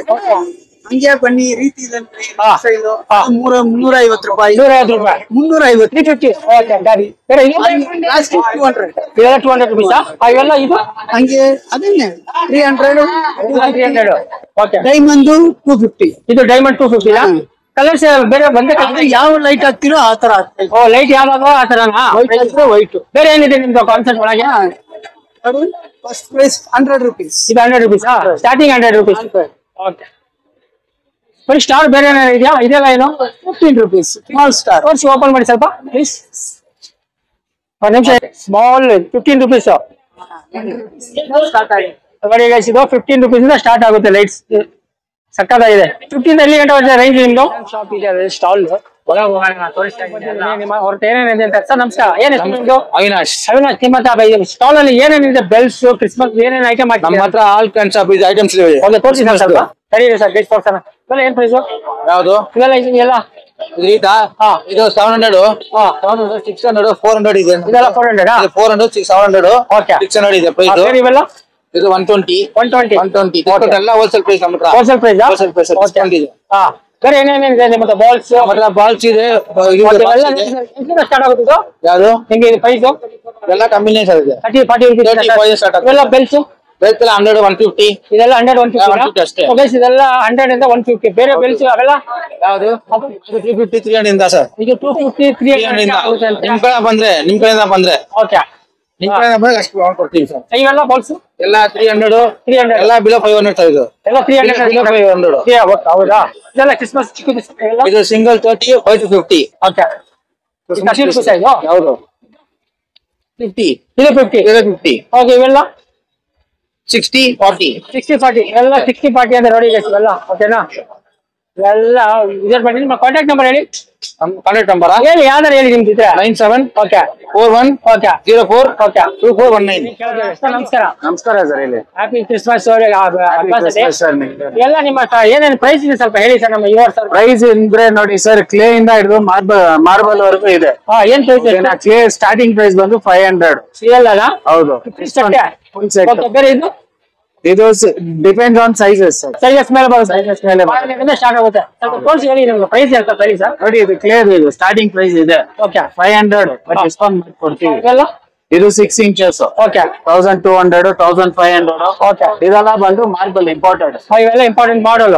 Speaker 2: ಹಂಗೆ ಬನ್ನಿ ರೀತಿ ಇದೆ. 350 ರೂಪಾಯಿ.
Speaker 1: 250 ರೂಪಾಯಿ.
Speaker 2: 350.
Speaker 1: 350 ಓಕೆ. ಗಾಡಿ ಬೇರೆ ಇದು?
Speaker 2: ಪ್ಲಾಸ್ಟಿಕ್ 200.
Speaker 1: ಇವೆಲ್ಲ 200 ರೂಪೀಸಾ? ಇವೆಲ್ಲ ಇದು
Speaker 2: ಹಂಗೆ ಅದೇನೆ 300.
Speaker 1: 300 ಓಕೆ.
Speaker 2: ಡೈಮಂಡ್ 250.
Speaker 1: ಇದು ಡೈಮಂಡ್ 250 ಕಲರ್ಸ್ ಬೇರೆ ಬಂದೆ.
Speaker 2: ಯಾವ ಲೈಟ್ ಹಾಕ್ತಿರೋ ಆ ತರ ಹಾಕ್ತೀವಿ.
Speaker 1: ಓ ಲೈಟ್ ಯಾವಾಗ ಆ ತರನಾ?
Speaker 2: ವೈಟ್.
Speaker 1: ಬೇರೆ ಏನಿದೆ ನಿಮ್ದು ಕಾನ್ಸೆಪ್ಟ್ ಒಳಗೆ?
Speaker 2: First prize 100 rupees.
Speaker 1: ಇದು 100 ರೂಪೀಸ್ ಸ್ಟಾರ್ಟಿಂಗ್ 100 ರೂಪೀಸ್ ಓಕೆ. ಬರೀ ಸ್ಟಾರ್ ಬೇರೆ ಏನಾದ್ರು ಇದೆಯಾ? ಇದೆಲ್ಲ ಏನು?
Speaker 2: 15 ರೂಪೀಸ್ ಸ್ಮಾಲ್ ಸ್ಟಾರ್.
Speaker 1: ತೋರಿಸಿ ಓಪನ್ ಮಾಡಿ ಸ್ವಲ್ಪ ಪ್ಲೀಸ್. ಒಂದು ನಿಮಿಷ. ಸ್ಮಾಲ್ 15 ರೂಪೀಸ್ ನೋಡಿ ಗೈಸ್. ಇದು 15 ರೂಪೀಸ್ ಇಂದ ಸ್ಟಾರ್ಟ್ ಆಗುತ್ತೆ ಲೈಟ್ಸ್. ಸಕ್ಕತ್ತಾಗಿದೆ. 15 ಎಲ್ಲಿ ಗಂಟೆ ಬರುತ್ತೆ ರೇಂಜ್ ನಿಮ್ದು? ಶಾಪ್ ಇದೆ ಸ್ಟಾಲ್ ಒಳಗೆ ಹೋಗೋಣ ತೋರಿಸ್ತಾ ಇದ್ದೀನಿ. ನಿಮ್ಮ ಹೊರತು ಏನೇನಿದೆ ಅಂತ ಸರ್. ನಮಸ್ಕಾರ. ಏನ್ ಹೆಸರು ನಿಮ್ದು?
Speaker 2: ಅವಿನಾಶ್.
Speaker 1: ಅವಿನಾಶ್. ನಿಮ್ಮ ಹತ್ರ ಸ್ಟಾಲ್ ಅಲ್ಲಿ ಏನೇನಿದೆ? ಬೆಲ್ಸ್ ಕ್ರಿಸ್ಮಸ್ ಏನೇನು ಐಟಮ್ ಹಾಕಿ
Speaker 2: ನಮ್ಮ ಹತ್ರ ಆಲ್ ಕೈಂಡ್ಸ್ ಆಫ್ ಐಟಮ್ಸ್ ಇದೆ.
Speaker 1: ಓಕೆ ತೋರಿಸಿ ಸರ್ ಸ್ವಲ್ಪ. ಸರಿ ಸರ್ ಗೈಸ್ ತೋರ್ಸೋಣ. ಇವೆಲ್ಲ ಏನ್ ಪ್ರೈಸ್?
Speaker 2: ಯಾವುದು?
Speaker 1: ಇವೆಲ್ಲ ಇದೆಯಲ್ಲ
Speaker 2: ಇದಾ? ಇದು 700, 700, 600, 400 ಇದೆ.
Speaker 1: ಇದೆಲ್ಲ 400
Speaker 2: 400, 700,
Speaker 1: ಓಕೆ
Speaker 2: 600 ಇದೆ ಪ್ರೈಸ್.
Speaker 1: ಇವೆಲ್ಲ
Speaker 2: ಇದು 120, 120 ಎಲ್ಲ ಹೋಲ್ಸೇಲ್ ಪ್ರೈಸ್. ನಮ್ಮ ಹತ್ರ
Speaker 1: wholesale price.
Speaker 2: Wholesale price discount ಇದೆ.
Speaker 1: ಬೇರೆ ಏನೇನಿದೆ ನಿಮ್ಮ ಹತ್ರ? ಬಾಲ್ಸ್
Speaker 2: ಬಾಲ್ಸ್ ಇದೆ.
Speaker 1: ಸ್ಟಾರ್ಟ್ ಆಗುತ್ತೆ ಇದು?
Speaker 2: ಯಾವುದು?
Speaker 1: ನಿಮಗೆ ಇದು ಪ್ರೈಸ್
Speaker 2: ಎಲ್ಲ ಕಾಂಬಿನೇಷನ್ ಇದೆ.
Speaker 1: 30-40 ರೂಪೀಸ್
Speaker 2: ಸ್ಟಾರ್ಟ್ ಆಗುತ್ತೆ.
Speaker 1: ಇವೆಲ್ಲ ಬೆಲ್ಸ್
Speaker 2: ಬೆಲ್ಸ್ ಎಲ್ಲ 100, 150.
Speaker 1: ಇದೆಲ್ಲ 100, 150
Speaker 2: ಅಷ್ಟೇ.
Speaker 1: ಇದೆಲ್ಲ 100 ಇಂದ 150. ಬೇರೆ ಬೆಲ್ಸ್ ಅವೆಲ್ಲ
Speaker 2: ಯಾವುದು? 350, 300 ಇಂದ ಸರ್.
Speaker 1: ಇದು 250, 300
Speaker 2: ನಿಮ್ ಕಡೆ ಬಂದ್ರೆ
Speaker 1: ಓಕೆ.
Speaker 2: ನಿಮ್ ಕಡೆ ಬಂದ್ರೆ ಅಷ್ಟು ಕೊಡ್ತೀವಿ ಸರ್.
Speaker 1: ಇವೆಲ್ಲ ಬಾಲ್ಸ್
Speaker 2: ಎಲ್ಲ 300 ಎಲ್ಲ ಬಿಲೋ 500 ಸರ್. ಇದು
Speaker 1: ಎಲ್ಲ 300
Speaker 2: ಬಿಲೋ 500.
Speaker 1: ಹೌದಾ? ಇದೆಲ್ಲ ಕ್ರಿಸ್ಮಸ್ ಚಿಕ್ಕದು
Speaker 2: ಇದು ಸಿಂಗಲ್ 30, 5 to 50.
Speaker 1: ಓಕೆ. 30 ರೂಪೀಸ್ ಇದು
Speaker 2: ಯಾವುದು? 50.
Speaker 1: ಇದು 50.
Speaker 2: ಇದು 50.
Speaker 1: ಓಕೆ. ಇವೆಲ್ಲ
Speaker 2: 60, 40.
Speaker 1: 60-40 ಎಲ್ಲ 60-40 ಅಂತ ನೋಡಿ ಗೈಸ್ ಇವೆಲ್ಲ ಓಕೆನಾ. ಇವೆಲ್ಲ ವಿಸಿಟ್ ಮಾಡಿ. ನಿಮ್ಮ ಕಾಂಟ್ಯಾಕ್ಟ್ ನಂಬರ್ ಹೇಳಿ.
Speaker 2: ಕಾಂಟ್ಯಾಕ್ಟ್ ನಂಬರ್
Speaker 1: ಹೇಳಿ ಯಾವ್ದಾರು ಹೇಳಿ ನಿಮ್ದು ಇದ್ರೆ.
Speaker 2: 97
Speaker 1: ಓಕೆ
Speaker 2: 41
Speaker 1: ಓಕೆ
Speaker 2: 04
Speaker 1: ಓಕೆ
Speaker 2: 2419.
Speaker 1: ನಮಸ್ಕಾರ.
Speaker 2: ನಮಸ್ಕಾರ ಸರ್. ಇಲ್ಲಿ
Speaker 1: ಹ್ಯಾಪಿ ಕ್ರಿಸ್ಮಸ್
Speaker 2: ಸರ್.
Speaker 1: ಎಲ್ಲ ನಿಮ್ಮ ಏನೇನು ಪ್ರೈಸ್ ಇದೆ ಸ್ವಲ್ಪ ಹೇಳಿ ಸರ್. ನಮ್ಮ ಯುವರ್ ಸರ್
Speaker 2: ಪ್ರೈಸ್ ಅಂದ್ರೆ ನೋಡಿ ಸರ್, ಕ್ಲೇ ಇಂದ ಹಿಡಿದು ಮಾರ್ಬಲ್ ವರೆಗೂ ಇದೆ.
Speaker 1: ಏನ್ ಪ್ರೈಸ್?
Speaker 2: ಕ್ಲೇ ಸ್ಟಾರ್ಟಿಂಗ್ ಪ್ರೈಸ್ ಬಂದು 500.
Speaker 1: ಸಿಎಲ್ ಅಲ್ಲ?
Speaker 2: ಹೌದು.
Speaker 1: ಬೇರೆ ಇದು
Speaker 3: ಇದು depend on sizes sir.
Speaker 1: Sizes ಮೇಲೆ ಬರುತ್ತೆ.
Speaker 3: ಸೈಜಸ್ ಮೇಲೆ ಬರುತ್ತೆ.
Speaker 1: ಸ್ಟಾರ್ಟ್ ಆಗುತ್ತೆ. ಸ್ವಲ್ಪ ತೋರಿಸಿ ಹೇಳಿ ನಿಮ್ಗೆ ಪ್ರೈಸ್ ಹೇಳ್ತಾ ಸರಿ ಸರ್.
Speaker 3: ನೋಡಿ ಇದು ಕ್ಲಿಯರ್ ಇದು ಸ್ಟಾರ್ಟಿಂಗ್ ಪ್ರೈಸ್ ಇದೆ.
Speaker 1: ಓಕೆ
Speaker 3: 500 ಬಟ್ ಡಿಸ್ಕೌಂಟ್ ಮಾಡ್ಕೊಡ್ತೀವಿ.
Speaker 1: ಇವೆಲ್ಲ
Speaker 3: ಇದು 6 inches.
Speaker 1: ಓಕೆ
Speaker 3: 1200 1500.
Speaker 1: ಓಕೆ
Speaker 3: ಇದೆಲ್ಲ ಬಂದು ಮಾರ್ಬಲ್ ಇಂಪೋರ್ಟೆಡ್.
Speaker 1: ಇವೆಲ್ಲ ಇಂಪಾರ್ಟೆಂಟ್ ಮಾಡಲ್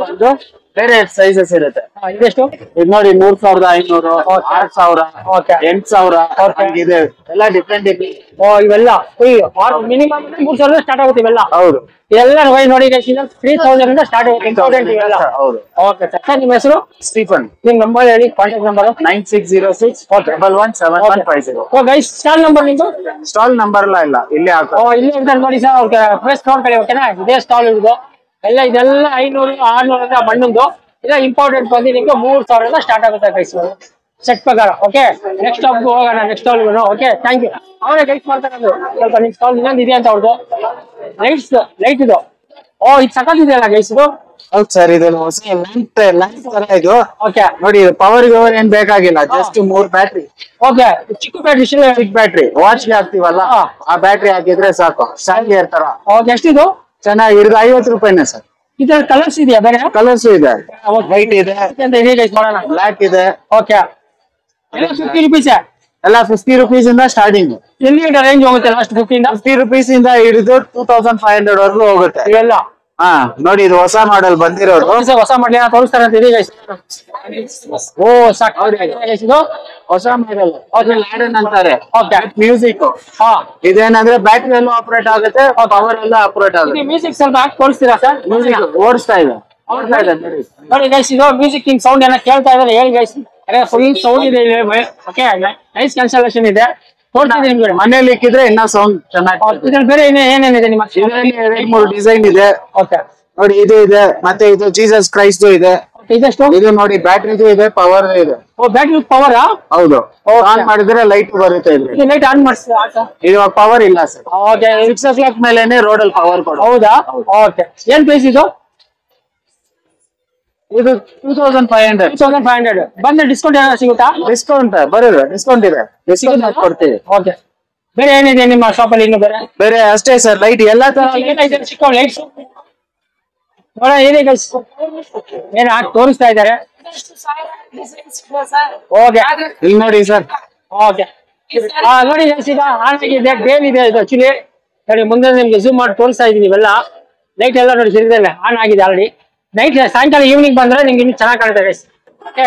Speaker 3: ಬಂದು ಬೇರೆ ಸೈಜಸ್ ಇರುತ್ತೆ.
Speaker 1: ಇದೆಷ್ಟು?
Speaker 3: ಇದು ನೋಡಿ 3500 6000 8000 ಇದೆ. ಎಲ್ಲ ಡಿಫ್ರೆಂಟ್
Speaker 1: ಇವೆಲ್ಲ ಮಿನಿಮಮ್ 3000 ಸ್ಟಾರ್ಟ್ ಆಗುತ್ತೆ ಇವೆಲ್ಲ.
Speaker 3: ಹೌದು
Speaker 1: ಎಲ್ಲ ನೋಡಿ 3000 ಇಂದ ಸ್ಟಾರ್ಟ್ ಆಗುತ್ತೆ ಇಂಪಾರ್ಟೆಂಟ್ ಇವೆಲ್ಲ.
Speaker 3: ಹೌದು.
Speaker 1: ಓಕೆ ಸರ್ ನಿಮ್ಮ ಹೆಸರು?
Speaker 3: ಸ್ಟೀಫನ್.
Speaker 1: ನಿಮ್ ನಂಬರ್ ಹೇಳಿ, ಕಾಂಟ್ಯಾಕ್ಟ್ ನಂಬರ್
Speaker 3: 9606 117150.
Speaker 1: ಓ ಗೈಸ್ ಸ್ಟಾಲ್ ನಂಬರ್ ನಿಮ್ದು?
Speaker 3: ಸ್ಟಾಲ್ ನಂಬರ್ ಇಲ್ಲ ಇಲ್ಲೇ ಹಾಕೋ.
Speaker 1: ಇಲ್ಲೇ ಇರ್ತಾರೆ ನೋಡಿ ಸರ್. ಅವ್ರಿಗೆ ಫಸ್ಟ್ ನೋಡ್ಕೊಳ್ಳಿ ಓಕೆನಾ. ಇದೇ ಸ್ಟಾಲ್ ಇರೋದು ಎಲ್ಲ. ಇದೆಲ್ಲ 500 600 ಅಂತ ಬಣ್ಣದ್ದು. ಇಲ್ಲ ಇಂಪಾರ್ಟೆಂಟ್ ಬಂದು ನಿಮ್ಗೆ 3000 ಸ್ಟಾರ್ಟ್ ಆಗುತ್ತೆ ಗೈಸ್ ಸೆಟ್ ಪ್ರಕಾರ. ಓಕೆ ನೆಕ್ಸ್ಟ್ ಸ್ಟಾಪ್ ಹೋಗೋಣ. Next stall okay thank you. ಅವರೇ ಗೈಸ್ ಮಾಡ್ತಾರೆ ಸ್ವಲ್ಪ. ನಿಮ್ ಸ್ಟಾಲ್ ಇನ್ನೊಂದು ಇದೆ ಅಂತ ಅವ್ರದ್ದು ಲೈಟ್ ಇದು. ಇದು ಸಕ್ಕತ್ತಿದೆಯಲ್ಲ ಗೈಸ್ ಇದು.
Speaker 3: ಹೌದು ಸರ್. ಇದು ಹೊಸ ಲ್ಯಾಂಪ್ ತರ ಇದು.
Speaker 1: ಓಕೆ
Speaker 3: ನೋಡಿ ಪವರ್ ಏನ್ ಬೇಕಾಗಿಲ್ಲ. Just 3 battery.
Speaker 1: ಓಕೆ ಚಿಕ್ಕ ಬ್ಯಾಟ್ರಿ
Speaker 3: ಚಿಕ್ಕ ಬ್ಯಾಟ್ರಿ ವಾಚ್ ಗೆ ಹಾಕ್ತಿವಲ್ಲ ಆ ಬ್ಯಾಟ್ರಿ ಹಾಕಿದ್ರೆ ಸಾಕು. ಸ್ಟ್ಯಾಂಡ್ ತರ.
Speaker 1: ಓಕೆ ಎಷ್ಟಿದು?
Speaker 3: ಚೆನ್ನಾಗಿ ಇರೋದು 50 ರೂಪಾಯಿನೇ ಸರ್.
Speaker 1: ಇದರ ಕಲರ್ಸ್ ಇದೆಯಾ ಬೇರೆ?
Speaker 3: ಕಲರ್ಸ್ ಇದೆ. ವೈಟ್ ಇದೆ,
Speaker 1: ಮಾಡೋಣ.
Speaker 3: ಬ್ಲಾಕ್ ಇದೆ.
Speaker 1: ಓಕೆ ಎಲ್ಲ 50 rupees.
Speaker 3: ಎಲ್ಲ 50 rupees ಇಂದ ಸ್ಟಾರ್ಟಿಂಗ್.
Speaker 1: ಎಲ್ಲಿ ರೇಂಜ್ ಹೋಗುತ್ತೆ ಲಾಸ್ಟ್
Speaker 3: 50 rupees ಇಂದ ಹಿಡಿದು 2500 ವರೆಗೂ ಹೋಗುತ್ತೆ
Speaker 1: ಇವೆಲ್ಲ.
Speaker 3: ಹಾ ನೋಡಿ ಇದು ಹೊಸ ಮಾಡೆಲ್ ಬಂದಿರೋದು.
Speaker 1: ಹೊಸ ಮಾಡಲಿ ತೋರಿಸ್ತಾರೆ ಅಂತ ಇದೆ ಗೈಸ್. ಓ ಸಾಕು ಇದು
Speaker 3: ಹೊಸ ಮಾಡೆಲ್. ಲ್ಯಾಡನ್ ಅಂತಾರೆ.
Speaker 1: Okay
Speaker 3: music. ಇದೇನಂದ್ರೆ ಬ್ಯಾಟ್ರಿ ಎಲ್ಲೂ ಆಪರೇಟ್ ಆಗುತ್ತೆ, ಪವರ್ ಎಲ್ಲ ಆಪರೇಟ್ ಆಗುತ್ತೆ.
Speaker 1: ಮ್ಯೂಸಿಕ್ ಸ್ವಲ್ಪ ಹಾಕಿ ತೋರಿಸ್ತೀರಾ ಸರ್?
Speaker 3: ಮ್ಯೂಸಿಕ್ ಓಡಿಸ್ತಾ ಇದೆ
Speaker 1: ನೋಡಿ ಗೈಸ್. ಇದು ಮ್ಯೂಸಿಕ್ ಹಿಂಗ್ ಸೌಂಡ್ ಏನೋ ಕೇಳ್ತಾ ಇದ್ದಾರೆ ಹೇಳಿ ಗೈಸ್. ಫುಲ್ ಸೌಂಡ್ ಇದೆ. ಓಕೆ ನೈಸ್ ಕ್ಯಾನ್ಸಲೇಷನ್ ಇದೆ. ತೋರಿಸ್ತಿದೆ ನಿಮ್ಗೆ.
Speaker 3: ಮನೇಲಿ ಇಕ್ಕಿದ್ರೆ ಇನ್ನ ಸೌಂಡ್ ಚೆನ್ನಾಗಿ.
Speaker 1: ಇದ್ರಲ್ಲಿ ಬೇರೆ ಏನೇನಿದೆ ನಿಮ್ಮ?
Speaker 3: ಇದರಲ್ಲಿ 2-3 ಡಿಸೈನ್ ಇದೆ.
Speaker 1: ಓಕೆ
Speaker 3: ನೋಡಿ ಇದು ಇದೆ, ಮತ್ತೆ ಇದು ಜೀಸಸ್ ಕ್ರೈಸ್ಟ್ ಇದೆ.
Speaker 1: ಇದೆಷ್ಟು?
Speaker 3: ಇದು ನೋಡಿ ಬ್ಯಾಟ್ರಿದು ಇದೆ, ಪವರ್ ಇದೆ.
Speaker 1: ಓ ಬ್ಯಾಟ್ರಿ ಪವರ್.
Speaker 3: ಹೌದು. ಆನ್ ಮಾಡಿದ್ರೆ ಲೈಟ್ ಬರುತ್ತೆ.
Speaker 1: ಇದು ಲೈಟ್ ಆನ್ ಮಾಡಿಸ್ತಾ?
Speaker 3: ಇವಾಗ ಪವರ್ ಇಲ್ಲ ಸರ್.
Speaker 1: ಓಕೆ
Speaker 3: 6 o'clock ಮೇಲೆನೆ ರೋಡ್ ಅಲ್ಲಿ ಪವರ್ ಕೊಡು.
Speaker 1: ಹೌದಾ? ಓಕೆ ಏನ್ ಪ್ರೈಸ್ ಇದು?
Speaker 3: ಇದು 2500.
Speaker 1: 2500 ಬಂದ್ರೆ ಡಿಸ್ಕೌಂಟ್ ಏನಾದ್ರು ಸಿಗುತ್ತಾ?
Speaker 3: ಡಿಸ್ಕೌಂಟ್ ಬರೋದು. ಡಿಸ್ಕೌಂಟ್ ಇದೆ, ಡಿಸ್ಕೌಂಟ್ ಕೊಡ್ತೀವಿ.
Speaker 1: ಓಕೆ ಬೇರೆ ಏನಿದೆ ನಿಮ್ಮ ಶಾಪ್ ಅಲ್ಲಿ? ಇನ್ನು
Speaker 3: ಬೇರೆ ಅಷ್ಟೇ ಸರ್. ಲೈಟ್ ಎಲ್ಲಾ ತರ
Speaker 1: ಚಿಕ್ಕ ಲೈಟ್ಸ್ ನೋಡ ಏನೇ ಗೈಸ್ ಏನು ಹಾಕಿ ತೋರಿಸ್ತಾ ಇದ್ದಾರೆ. ಓಕೆ
Speaker 3: ಇಲ್ಲಿ ನೋಡಿ ಸರ್.
Speaker 1: ಓಕೆ ನೋಡಿ ಗೈಸ್ ಈಗ ಆನ್ ಆಗಿದೆ. ಡೇಲ್ ಇದೆ ಇದು ಆಕ್ಚುಲಿ. ನೋಡಿ ಮುಂದೆ ನಿಮ್ಗೆ ಝೂಮ್ ಮಾಡಿ ತೋರಿಸ್ತಾ ಇದೀನಿ. ಇವೆಲ್ಲ ಲೈಟ್ ಎಲ್ಲ ನೋಡಿ ಸಿರಿದಲ್ಲ ಆನ್ ಆಗಿದೆ ಆಲ್ರೆಡಿ. ನೈಟ್ ಸಾಯಂಕಾಲ ಈವ್ನಿಂಗ್ ಬಂದ್ರೆ ನಿಮ್ಗೆ ಇನ್ನು ಚೆನ್ನಾಗಿ ಕಾಣುತ್ತೆ guys. Okay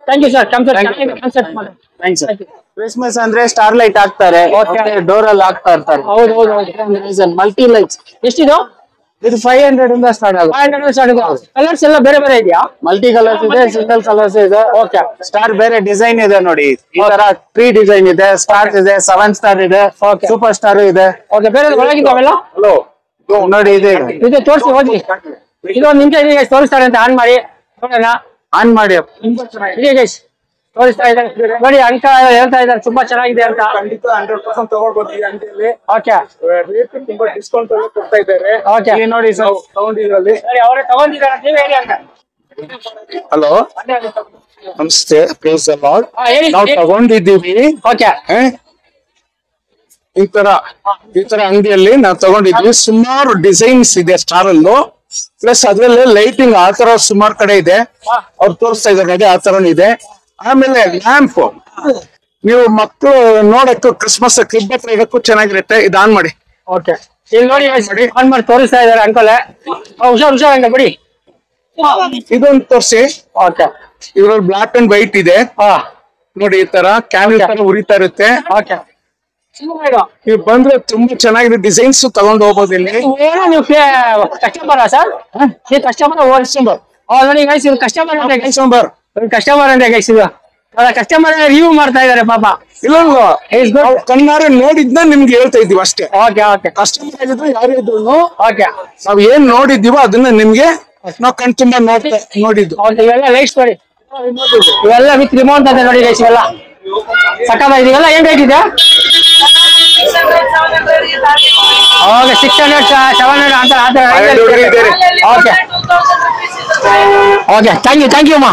Speaker 1: thank you sir. Concept ಮಾಡಿ.
Speaker 3: Thanks sir. ಕ್ರಿಸ್ಮಸ್ ಅಂದ್ರೆ ಸ್ಟಾರ್ ಲೈಟ್ ಹಾಕ್ತಾರೆ, ಡೋರ್ ಅಲ್ಲಿ ಹಾಕ್ತಾ ಇರ್ತಾರೆ.
Speaker 1: ಹೌದು ಹೌದು ಹೌದು.
Speaker 3: Multi lights.
Speaker 1: ಎಷ್ಟಿದು?
Speaker 3: ಇದು 500 ಇಂದ ಸ್ಟಾರ್ಟ್ ಆಗುತ್ತೆ.
Speaker 1: 500 ಸ್ಟಾರ್ಟ್ ಆಗುತ್ತೆ. ಕಲರ್ಸ್ ಎಲ್ಲ ಬೇರೆ ಬೇರೆ ಇದೆಯಾ?
Speaker 3: ಮಲ್ಟಿ ಕಲರ್ಸ್ ಇದೆ, ಸಿಂಗಲ್ ಕಲರ್ಸ್ ಇದೆ.
Speaker 1: ಓಕೆ
Speaker 3: ಸ್ಟಾರ್ ಬೇರೆ ಡಿಸೈನ್ ಇದೆ ನೋಡಿ. ಈ ತರ 3 ಡಿಸೈನ್ ಇದೆ. ಸ್ಟಾರ್ ಇದೆ, 7 ಸ್ಟಾರ್ ಇದೆ, ಸೂಪರ್ ಸ್ಟಾರ್ ಇದೆ.
Speaker 1: ಓಕೆ ಬೇರೆ ಒಳಗಿದ್ದಾವೆಲ್ಲ
Speaker 3: ನೋಡಿ ಇದೆ.
Speaker 1: ಇದು ತೋರಿಸಿ ಹೋಗಿ. ಇದು ಒಂದು ನಿಮಿಷ ಇದೆ ತೋರಿಸ್ತಾರೆ ಅಂತ ಆನ್ ಮಾಡಿ ನೋಡೋಣ.
Speaker 3: ಆನ್ ಮಾಡಿ.
Speaker 1: ಇದೆ ಗೈಸ್ ತೋರಿಸ್ತಾ ಇದ್ದಾರೆ ನೋಡಿ. ಅಂಕ ಹೇಳ್ತಾ ಇದ್ದಾರೆ ತುಂಬಾ ಚೆನ್ನಾಗಿದೆ ಅಂತ.
Speaker 5: 100% ತಗೊಳ್ಬೋದು ಈ ಅಂಗಡಿಯಲ್ಲಿ.
Speaker 1: ಓಕೆ
Speaker 5: ರೇಟ್ ತುಂಬಾ ಡಿಸ್ಕೌಂಟ್ ಅಲ್ಲಿ ಕೊಡ್ತಾ ಇದ್ದಾರೆ.
Speaker 1: ಓಕೆ
Speaker 3: ಇಲ್ಲಿ ನೋಡಿ ಸರ್.
Speaker 5: ತಗೊಂಡಿದ್ರಲ್ಲಿ
Speaker 1: ಅವರೇ ತಗೊಂಡಿದ್ದಾರೆ ನೀವು ಹೇಳಿ ಅಂತ.
Speaker 5: ಹಲೋ ನಮಸ್ತೆ. Praise the lord.
Speaker 1: ಹೇಳಿ
Speaker 5: ನಾವು ತಗೊಂಡಿದ್ದೀವಿ.
Speaker 1: ಓಕೆ
Speaker 5: ಈ ತರ ಅಂಗಡಿಯಲ್ಲಿ ನಾವು ತಗೊಂಡಿದ್ವಿ. ಸುಮಾರು ಡಿಸೈನ್ಸ್ ಇದೆ ಸ್ಟಾರ್ ಅಲ್ಲೂ. ಪ್ಲಸ್ ಅದ್ರಲ್ಲಿ ಲೈಟಿಂಗ್ ಆ ತರ ಸುಮಾರು ಕಡೆ ಇದೆ. ಅವ್ರು ತೋರಿಸ್ತಾ ಇದ್ದಾರೆ ನೋಡಿ ಆ ತರ ಇದೆ. ಆಮೇಲೆ ಲ್ಯಾಂಪ್ ನೀವು ಮಕ್ಕಳು ನೋಡಕ್ಕೂ ಕ್ರಿಸ್ಮಸ್ ಕ್ಲಿಪ್ ಹತ್ರ ಇಡಕ್ಕೂ ಚೆನ್ನಾಗಿರುತ್ತೆ. ಇದು ಆನ್ ಮಾಡಿ.
Speaker 1: ಓಕೆ ಇಲ್ಲಿ ನೋಡಿ ಆನ್ ಮಾಡಿ ತೋರಿಸ್ತಾ ಇದ್ದಾರೆ ಅಂಕಲ್. ಹುಷಾರ್ ಅಂಕಲ್ ಬಿಡಿ.
Speaker 5: ಇದೊಂದು ತೋರಿಸಿ.
Speaker 1: ಓಕೆ
Speaker 5: ಇದ್ರಲ್ಲಿ ಬ್ಲಾಕ್ ಅಂಡ್ ವೈಟ್ ಇದೆ ನೋಡಿ. ಈ ತರ ಕ್ಯಾಂಡಲ್ ತರ ಉರಿತಾ ಇರುತ್ತೆ.
Speaker 1: ಓಕೆ
Speaker 5: ನೀವು ಬಂದ್ರೆ ತುಂಬಾ ಚೆನ್ನಾಗಿದೆ. ಡಿಸೈನ್ಸ್ ತಗೊಂಡು ಹೋಗ್ಬೋದು. ಇಲ್ಲಿ
Speaker 1: ಏನು ನೀವು ಕಸ್ಟಮರಾ ಸರ್? ನೀವು ಕಸ್ಟಮರ್ ಓಡಿಸ್ಕೊಂಡು ನೋಡಿ ಗೈಸ್. ಇದು ಕಸ್ಟಮರ್ ಅಂತ
Speaker 5: ಕಸ್ಟಮರ್
Speaker 1: ಅಂತ ಗೈಸ್. ಇದು ಕಸ್ಟಮರ್ ರಿವ್ಯೂ ಮಾಡ್ತಾ ಇದಾರೆ ಪಾಪ.
Speaker 5: ಇಲ್ಲ ಕಣ್ಣಾರೆ ನೋಡಿದ್ನ ನಿಮ್ಗೆ ಹೇಳ್ತಾ ಇದೀವಿ ಅಷ್ಟೇ.
Speaker 1: ಓಕೆ ಓಕೆ
Speaker 5: ಕಸ್ಟಮರ್ ಆಗಿದ್ರು ಯಾರೇ ಇದ್ರು
Speaker 1: ಓಕೆ
Speaker 5: ನಾವ್ ಏನ್ ನೋಡಿದೀವೋ ಅದನ್ನ ನಿಮ್ಗೆ ನಾವ್ ಕಣ್ ತುಂಬಾ ನೋಡಿದ್ದು.
Speaker 1: ಇವೆಲ್ಲ ಲೈಟ್ಸ್ ನೋಡಿ. ಇವೆಲ್ಲ ವಿತ್ ರಿಮೋಟ್ ಅಂತ ನೋಡಿ ಗೈಸ್. ಇವೆಲ್ಲ ಸಕ್ಕತ್ತ ಇದೆಲ್ಲ ಏನ್ ರೇಟ್ ಇದೆ? ಓಕೆ 600 700 ಅಂತ ಓಕೆ ಓಕೆ ಥ್ಯಾಂಕ್ ಯು ಅಮ್ಮ.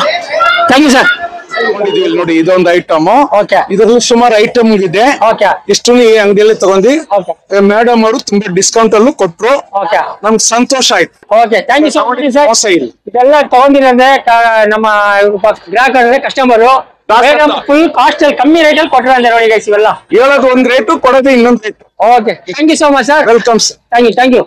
Speaker 1: Thank you sir.
Speaker 5: ನೋಡಿ ಇದೊಂದು ಐಟಮ್.
Speaker 1: ಓಕೆ.
Speaker 5: ಇದರಲ್ಲಿ ಸುಮಾರು ಐಟಮ್ ಇದೆ.
Speaker 1: ಓಕೆ.
Speaker 5: ಇಷ್ಟು ಈ ಅಂಗಡಿಯಲ್ಲಿ ತಗೊಂಡು
Speaker 1: ಓಕೆ.
Speaker 5: ಮೇಡಮ್ ಅವರು ತುಂಬಾ ಡಿಸ್ಕೌಂಟ್ ಅಲ್ಲೂ ಕೊಟ್ರು.
Speaker 1: ಓಕೆ.
Speaker 5: ನಮ್ಗೆ ಸಂತೋಷ ಆಯ್ತು.
Speaker 1: Okay, thank you so much sir.
Speaker 5: ಮೋಸ ಇಲ್ಲ.
Speaker 1: ಇದೆಲ್ಲ ತಗೊಂಡಿರಂದ್ರೆ ನಮ್ಮ ಗ್ರಾಹಕರಿಗೆ ಕಸ್ಟಮರು ಫುಲ್ ಕಾಸ್ಟ್ ಅಲ್ಲಿ ಕಮ್ಮಿ ರೇಟ್ ಅಲ್ಲಿ ಕೊಟ್ಟರೆ ಅಂದ್ರೆ ನೋಡಿ ಗೈಸ್ ಇವೆಲ್ಲ
Speaker 5: ಹೇಳೋದು ಒಂದ್ ರೇಟು ಕೊಡೋದು ಇನ್ನೊಂದು rate.
Speaker 1: Okay, thank you so much sir.
Speaker 5: Welcome sir.
Speaker 1: Thank you.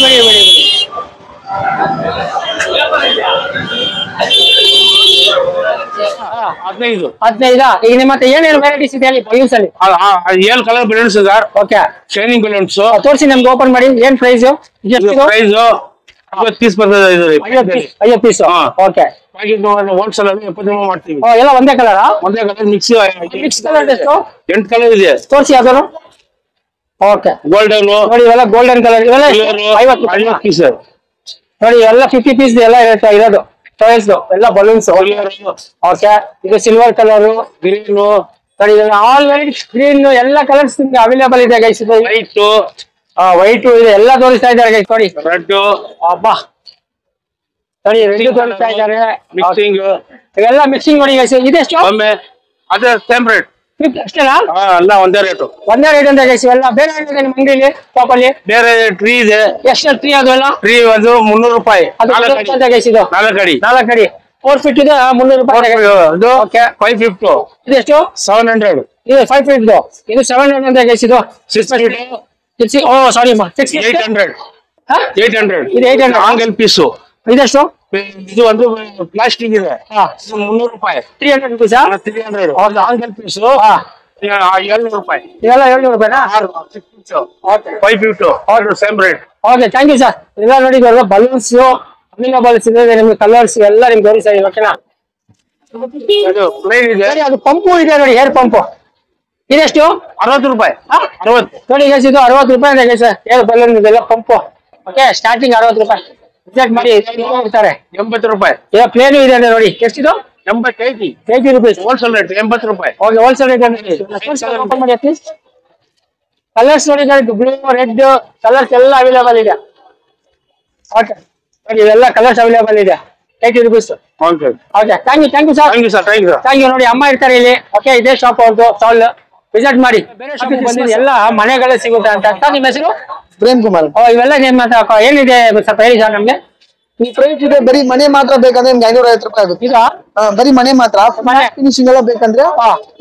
Speaker 1: ಬಿಡಿ 15 ಈಗ ನಿಮ್ಮ ಹತ್ರ ಏನೇನು ವೆರೈಟೀಸ್ ಇದೆ ಹೇಳಿ ಬಲೂನ್ಸ್ ಅಲ್ಲಿ.
Speaker 4: 7 colour balloons sir.
Speaker 1: Okay.
Speaker 4: Shining balloons
Speaker 1: ತೋರಿಸಿ ನಮ್ಗೆ ಓಪನ್ ಮಾಡಿ. ಏನ್ ಪ್ರೈಸ್?
Speaker 4: ಪ್ರೈಸ್ 50 ಪೀಸ್ ಬರ್ತದೆ.
Speaker 1: 50 ಪೀಸ್. ಓಕೆ.
Speaker 4: ಹೋಲ್ಸೇಲ್ ಅಲ್ಲಿ 70 ಮಾಡ್ತೀವಿ.
Speaker 1: ಎಲ್ಲ ಒಂದೇ ಕಲರ್?
Speaker 4: ಒಂದೇ ಕಲರ್ ಮಿಕ್ಸ್
Speaker 1: ಕಲರ್ ಎಷ್ಟು?
Speaker 4: 8 ಕಲರ್ ಇದೆ.
Speaker 1: ತೋರಿಸಿ ಯಾವ್ದಾರು. ಓಕೆ.
Speaker 4: ಗೋಲ್ಡನ್
Speaker 1: ನೋಡಿ ಇವೆಲ್ಲ ಗೋಲ್ಡನ್ ಕಲರ್. ಇವೆಲ್ಲ 50
Speaker 4: ಪೀಸ್
Speaker 1: ನೋಡಿ. ಎಲ್ಲ 50 ಪೀಸ್ ಎಲ್ಲ ಇರೋದು ಟಾಯ್ಸ್ ಎಲ್ಲ ಬಲೂನ್ಸ್. ಓಕೆ. ಇದು ಸಿಲ್ವರ್ ಕಲರ್,
Speaker 4: ಗ್ರೀನ್
Speaker 1: ನೋಡಿ ಆಲ್ ವೆರೈಟೀಸ್ ಗ್ರೀನ್ ಎಲ್ಲ ಕಲರ್ಸ್ ನಿಮ್ಗೆ ಅವೈಲೇಬಲ್ ಇದೆ ಗೈಸ್. ಇದು ವೈಟ್ ಇದೆ ಎಲ್ಲ ತೋರಿಸ್ತಾ ಇದ್ದಾರೆ ಗೈಸ್. ನೋಡಿ
Speaker 4: ರೆಡ್
Speaker 1: ಅಬ್ಬಾ ನೋಡಿ ರೆಡ್ ತೋರಿಸ್ತಾ ಇದ್ದಾರೆ.
Speaker 4: ಮಿಕ್ಸಿಂಗ್
Speaker 1: ಇವೆಲ್ಲ ಮಿಕ್ಸಿಂಗ್ ನೋಡಿ ಗೈಸ್. ಇದೆಷ್ಟು?
Speaker 4: ಅದೇ ಸೇಮ್ ರೇಟ್
Speaker 1: ಅಷ್ಟೇನಾ?
Speaker 4: ಅಲ್ಲ ಒಂದೇ ರೇಟು.
Speaker 1: ಒಂದೇ ರೇಟ್ ಅಂತ ಗೈಸ್. ಇವೆಲ್ಲ ಬೇರೆ ಏನಿದೆ ನಿಮ್ಮ ಅಂಗಡಿಲಿ ಶಾಪ್ ಅಲ್ಲಿ?
Speaker 4: ಬೇರೆ ಟ್ರೀ ಇದೆ.
Speaker 1: ಎಷ್ಟು ಟ್ರೀ ಅದು? ಎಲ್ಲ
Speaker 4: ಟ್ರೀ ಅದು 300 ರೂಪಾಯಿ.
Speaker 1: ಅದು ಗೈಸ್. ಇದು
Speaker 4: 4 ಅಡಿ
Speaker 1: 4 ಅಡಿ 4 ಫೀಟ್ ಇದೆ 300 ರೂಪಾಯಿ.
Speaker 4: ಇದು
Speaker 1: ಓಕೆ.
Speaker 4: 550.
Speaker 1: ಇದೆಷ್ಟು?
Speaker 4: 700.
Speaker 1: ಇದು 5 ಫೀಟ್ ಇದು 700 ಅಂತ ಗೈಸ್. ಇದು
Speaker 4: 6 ಫೀಟ್.
Speaker 1: ಓ ಸಾರಿ
Speaker 4: 800. 800.
Speaker 1: ಇದು 800
Speaker 4: ಆಂಗಲ್ ಪೀಸು.
Speaker 1: ಇದೆಷ್ಟು?
Speaker 4: ಇದು ಒಂದು ಪ್ಲಾಸ್ಟಿಕ್ ಇದೆ. 300 ರೂಪಾಯಿ.
Speaker 1: 300 ರುಪೀಸ್.
Speaker 4: 300. ಆಂಗಲ್ ಪೀಸು 700 ರೂಪಾಯಿ.
Speaker 1: ಇದೆಲ್ಲ 700 ರೂಪಾಯಿನಾ?
Speaker 4: 550. Same rate.
Speaker 1: Okay, thank you sir. ಇದೆಲ್ಲ ನೋಡಿ ಬಲೂನ್ಸ್ ಅವೈಲೇಬಲ್ಸ್ ಇದೆ ನಿಮ್ಗೆ. ಕಲರ್ಸ್ ಎಲ್ಲ ನಿಮ್ಗೆ ತೋರಿಸ್ತಾ ಇದೆ. ಓಕೆನಾ?
Speaker 4: ಅದು ಪ್ಲೇನ್ ಇದೆ.
Speaker 1: ಅದು ಪಂಪು ಇದೆ ನೋಡಿ, ಏರ್ ಪಂಪು. ಇದೆಷ್ಟು?
Speaker 4: 60 ರೂಪಾಯಿ. 60
Speaker 1: ನೋಡಿ ಗೈಸ್, ಇದು 60 ರೂಪಾಯಿ ಇದೆ ಗೈಸ್. ಏರ್ ಬಲೂನ್ ಇದೆಲ್ಲ ಪಂಪು. ಓಕೆ, ಸ್ಟಾರ್ಟಿಂಗ್ 60 ರೂಪಾಯಿ. ವಿಸಿಟ್ ಮಾಡಿ ಇರ್ತಾರೆ.
Speaker 4: 80 ರೂಪಾಯಿ.
Speaker 1: ಈಗ ಪ್ಲೇನ್ ಇದೆ ನೋಡಿ. ಎಷ್ಟಿದು?
Speaker 4: 80
Speaker 1: ರೂಪೀಸ್.
Speaker 4: ಹೋಲ್ಸೇಲ್ ರೇಟ್ 80 ರೂಪಾಯಿ.
Speaker 1: ಓಕೆ, ಹೋಲ್ಸೇಲ್ ರೇಟ್ ಓಪನ್ ಮಾಡಿ ಅಟ್ಲೀಸ್ಟ್. ಕಲರ್ಸ್ ನೋಡಿ, ಬ್ಲೂ ರೆಡ್ ಕಲರ್ಸ್ ಎಲ್ಲ ಅವೈಲೇಬಲ್ ಇದೆ. ಓಕೆ ನೋಡಿ, ಇವೆಲ್ಲ ಕಲರ್ಸ್ ಅವೈಲೇಬಲ್ ಇದೆ. 80 rupees.
Speaker 4: Okay.
Speaker 1: Okay, thank you sir.
Speaker 4: Thank you sir.
Speaker 1: Thank you. ನೋಡಿ ಅಮ್ಮ ಇರ್ತಾರೆ ಇಲ್ಲಿ. ಓಕೆ, ಇದೇ ಶಾಪ್ ಅವ್ರದ್ದು ಸ್ಟಾಲ್. ವಿಸಿಟ್ ಮಾಡಿ. ಬೇರೆ ಶಾಪ್ ಬಂದಿದ್ದು ಎಲ್ಲ ಮನೆಗಳೇ ಸಿಗುತ್ತೆ ಅಂತ. ನಿಮ್ಮ ಹೆಸರು?
Speaker 6: ಪ್ರೇಮ್ ಕುಮಾರ್.
Speaker 1: ಇವೆಲ್ಲ ನಿಮ್ಮ ಏನಿದೆ ಸ್ವಲ್ಪ ಹೇಳಿ ಸರ್ ನಮ್ಗೆ.
Speaker 6: ಈ ಪ್ರೈಸ್ ಇದೆ. ಬರೀ ಮನೆ ಮಾತ್ರ ಬೇಕಂದ್ರೆ ನಿಮ್ಗೆ 550 ರೂಪಾಯಿ ಆಗುತ್ತೆ.
Speaker 1: ಈಗ
Speaker 6: ಬರೀ ಮನೆ ಮಾತ್ರ. ಫಿನಿಶಿಂಗ್ ಎಲ್ಲ ಬೇಕಂದ್ರೆ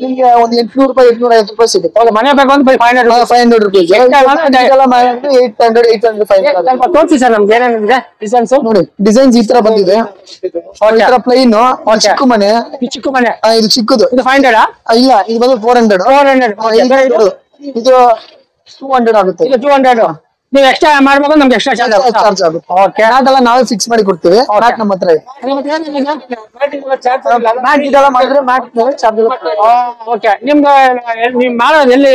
Speaker 6: ನಿಮ್ಗೆ ಒಂದು 800 ರೂಪಾಯಿ 850 ರೂಪಾಯಿ ಸಿಗುತ್ತೆ.
Speaker 1: ಮನೆ ಬೇಕು ಅಂದ್ರೆ 500
Speaker 6: ರೂಪೀಸ್. 800
Speaker 1: ತೋರಿಸಿ ಸರ್ ನಮ್ಗೆ ಏನೇನಿದೆ ಡಿಸೈನ್ಸ್.
Speaker 6: ನೋಡಿ ಡಿಸೈನ್ಸ್ ಈ ತರ ಬಂದಿದೆ. ಈ ತರ ಪ್ಲೈನ್ ಚಿಕ್ಕ ಮನೆ.
Speaker 1: ಚಿಕ್ಕ ಮನೆ
Speaker 6: ಇದು ಚಿಕ್ಕದು.
Speaker 1: ಇದು 500
Speaker 6: ಇಲ್ಲ, ಇದು ಬಂದು 400. ಇದು 200 ಆಗುತ್ತೆ.
Speaker 1: ಇದು 200. ನೀವು ಎಕ್ಸ್ಟ್ರಾ ಮಾಡ್ಬೇಕು, ನಮ್ಗೆ ಎಕ್ಸ್ಟ್ರಾ ಚಾರ್ಜ್
Speaker 6: ಆಗುತ್ತೆ. ಓಕೆ, ಅದೆಲ್ಲ ನಾವೇ ಫಿಕ್ಸ್ ಮಾಡಿ ಕೊಡ್ತೀವಿ. ಮ್ಯಾಟ್ ನಮ್ಮ ಹತ್ರ ಇದೆ.
Speaker 1: ಓಕೆ, ನಿಮ್ಗೆ ನೀವು ಮಾಡೋದು ಎಲ್ಲಿ?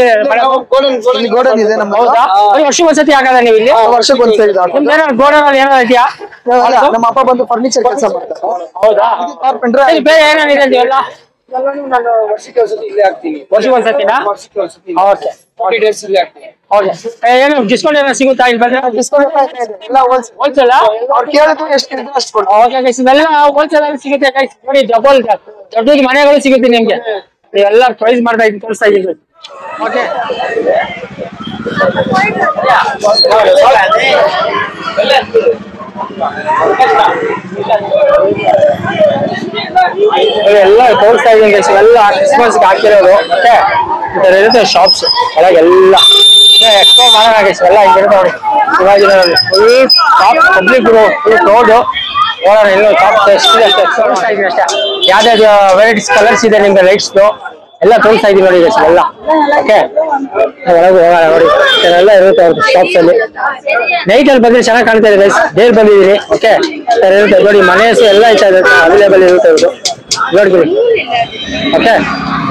Speaker 6: ಗೋಡನ್ ಇದೆ ನಮ್ಮ ಹತ್ರ.
Speaker 1: ವರ್ಷ ಒಂದ್ಸತಿ ಆಗಲ್ಲ ನೀವು ಇಲ್ಲಿ?
Speaker 6: ವರ್ಷಕ್ಕೆ ಒಂದ್ಸರಿ.
Speaker 1: ನಿಮ್ದು ಗೋಡನ್ ಏನಾದ್ರು ಇದೆಯಾ?
Speaker 6: ನಮ್ಮ ಅಪ್ಪ ಬಂದು ಫರ್ನಿಚರ್ ಕೆಲಸ ಮಾಡ್ತಾರೆ.
Speaker 1: ಹೌದಾ?
Speaker 6: ಕಾರ್ಪೆಂಟರ್.
Speaker 1: ಬೇರೆ ಏನೇನಿದೆ ಎಲ್ಲ?
Speaker 6: ನಾನು ವರ್ಷಕ್ಕೆ ಒಂದ್ಸತಿ ಇಲ್ಲೇ ಹಾಕ್ತೀನಿ.
Speaker 1: ವರ್ಷಕ್ಕೆ ಒಂದ್ಸತಿನಾ? ಓಕೆ,
Speaker 6: 40 ಡೇಸ್ ಇಲ್ಲೇ ಹಾಕ್ತೀನಿ.
Speaker 1: ಓಕೆ. ಏನು ಡಿಸ್ಕೌಂಟ್ ಏನೋ ಸಿಗುತ್ತಾ ಇಲ್ಲಿ ಬಂದ್ರೆ?
Speaker 6: ಎಲ್ಲ
Speaker 1: ಹೋಲ್ಸೇಲ್
Speaker 6: ಅವ್ರು ಕೇಳಿದ್ರು ಎಷ್ಟು ಇದ್ರೆ ಅಷ್ಟು ಕೊಡು.
Speaker 1: ಓಕೆ ಗೈಸ್, ಇವೆಲ್ಲ ಹೋಲ್ಸೇಲ್ ಅಲ್ಲಿ ಸಿಗುತ್ತೆ ಗೈಸ್. ನೋಡಿ ಡಬಲ್ ದೊಡ್ಡ ಮನೆಗಳು ಸಿಗುತ್ತೆ ನಿಮ್ಗೆ. ನೀವೆಲ್ಲ ಪ್ರೈಸ್ ಮಾಡ್ತಾ ಇದ್ದೀನಿ, ತೋರಿಸ್ತಾ ಇದ್ದೀನಿ. ಓಕೆ, ಎಲ್ಲ ತೋರಿಸ್ತಾ ಇದ್ದೀನಿ ಗೈಸ್. ಎಲ್ಲ ಕ್ರಿಸ್ಮಸ್ಗೆ ಹಾಕಿರೋದು. ಓಕೆ, ಈ ತರ ಇರುತ್ತೆ ಶಾಪ್ಸ್ ಒಳಗೆಲ್ಲ. ಎಕ್ಸ್ಪ್ಲೋರ್ ಮಾಡೋಣ ಗೈಸ್. ಎಲ್ಲ ಹಿಂಗಿರುತ್ತೆ ನೋಡಿ. ಇವಾಗಿರೋದು full shop public full crowd. ನೋಡೋಣ ಎಲ್ಲೋ ಶಾಪ್ ಎಷ್ಟಿದೆ ಅಷ್ಟೇ ತೋರಿಸ್ತಾ ಇದ್ದೀನಿ ಅಷ್ಟೇ. ಯಾವ್ದಾವ್ದು ವೆರೈಟೀಸ್ ಕಲರ್ಸ್ ಇದೆ ನಿಮ್ಗೆ ಲೈಟ್ಸ್ದು ಎಲ್ಲ ತೋರಿಸ್ತಾ ಇದ್ದೀನಿ ನೋಡಿ ಗೈಸ್ ಎಲ್ಲ. ಓಕೆ, ಒಳಗೆ ಹೋಗೋಣ ನೋಡಿ. ಎಲ್ಲ ಇರುತ್ತೆ ಅವ್ರದ್ದು ಶಾಪ್ಸ್ ಅಲ್ಲಿ. ನೈಟ್ ಅಲ್ಲಿ ಬಂದ್ರೆ ಚೆನ್ನಾಗಿ ಕಾಣ್ತಾ ಇದೆ ಗೈಸ್. ಡೇಲ್ ಬಂದಿದ್ದೀರಿ. ಓಕೆ, ಇರುತ್ತೆ ನೋಡಿ. ಮನೆಯಸು ಎಲ್ಲ ಇರುತ್ತೆ, ಅವೈಲೇಬಲ್ ಇರುತ್ತೆ ಅವ್ರದ್ದು. ನೋಡ್ತೀವಿ. ಓಕೆ.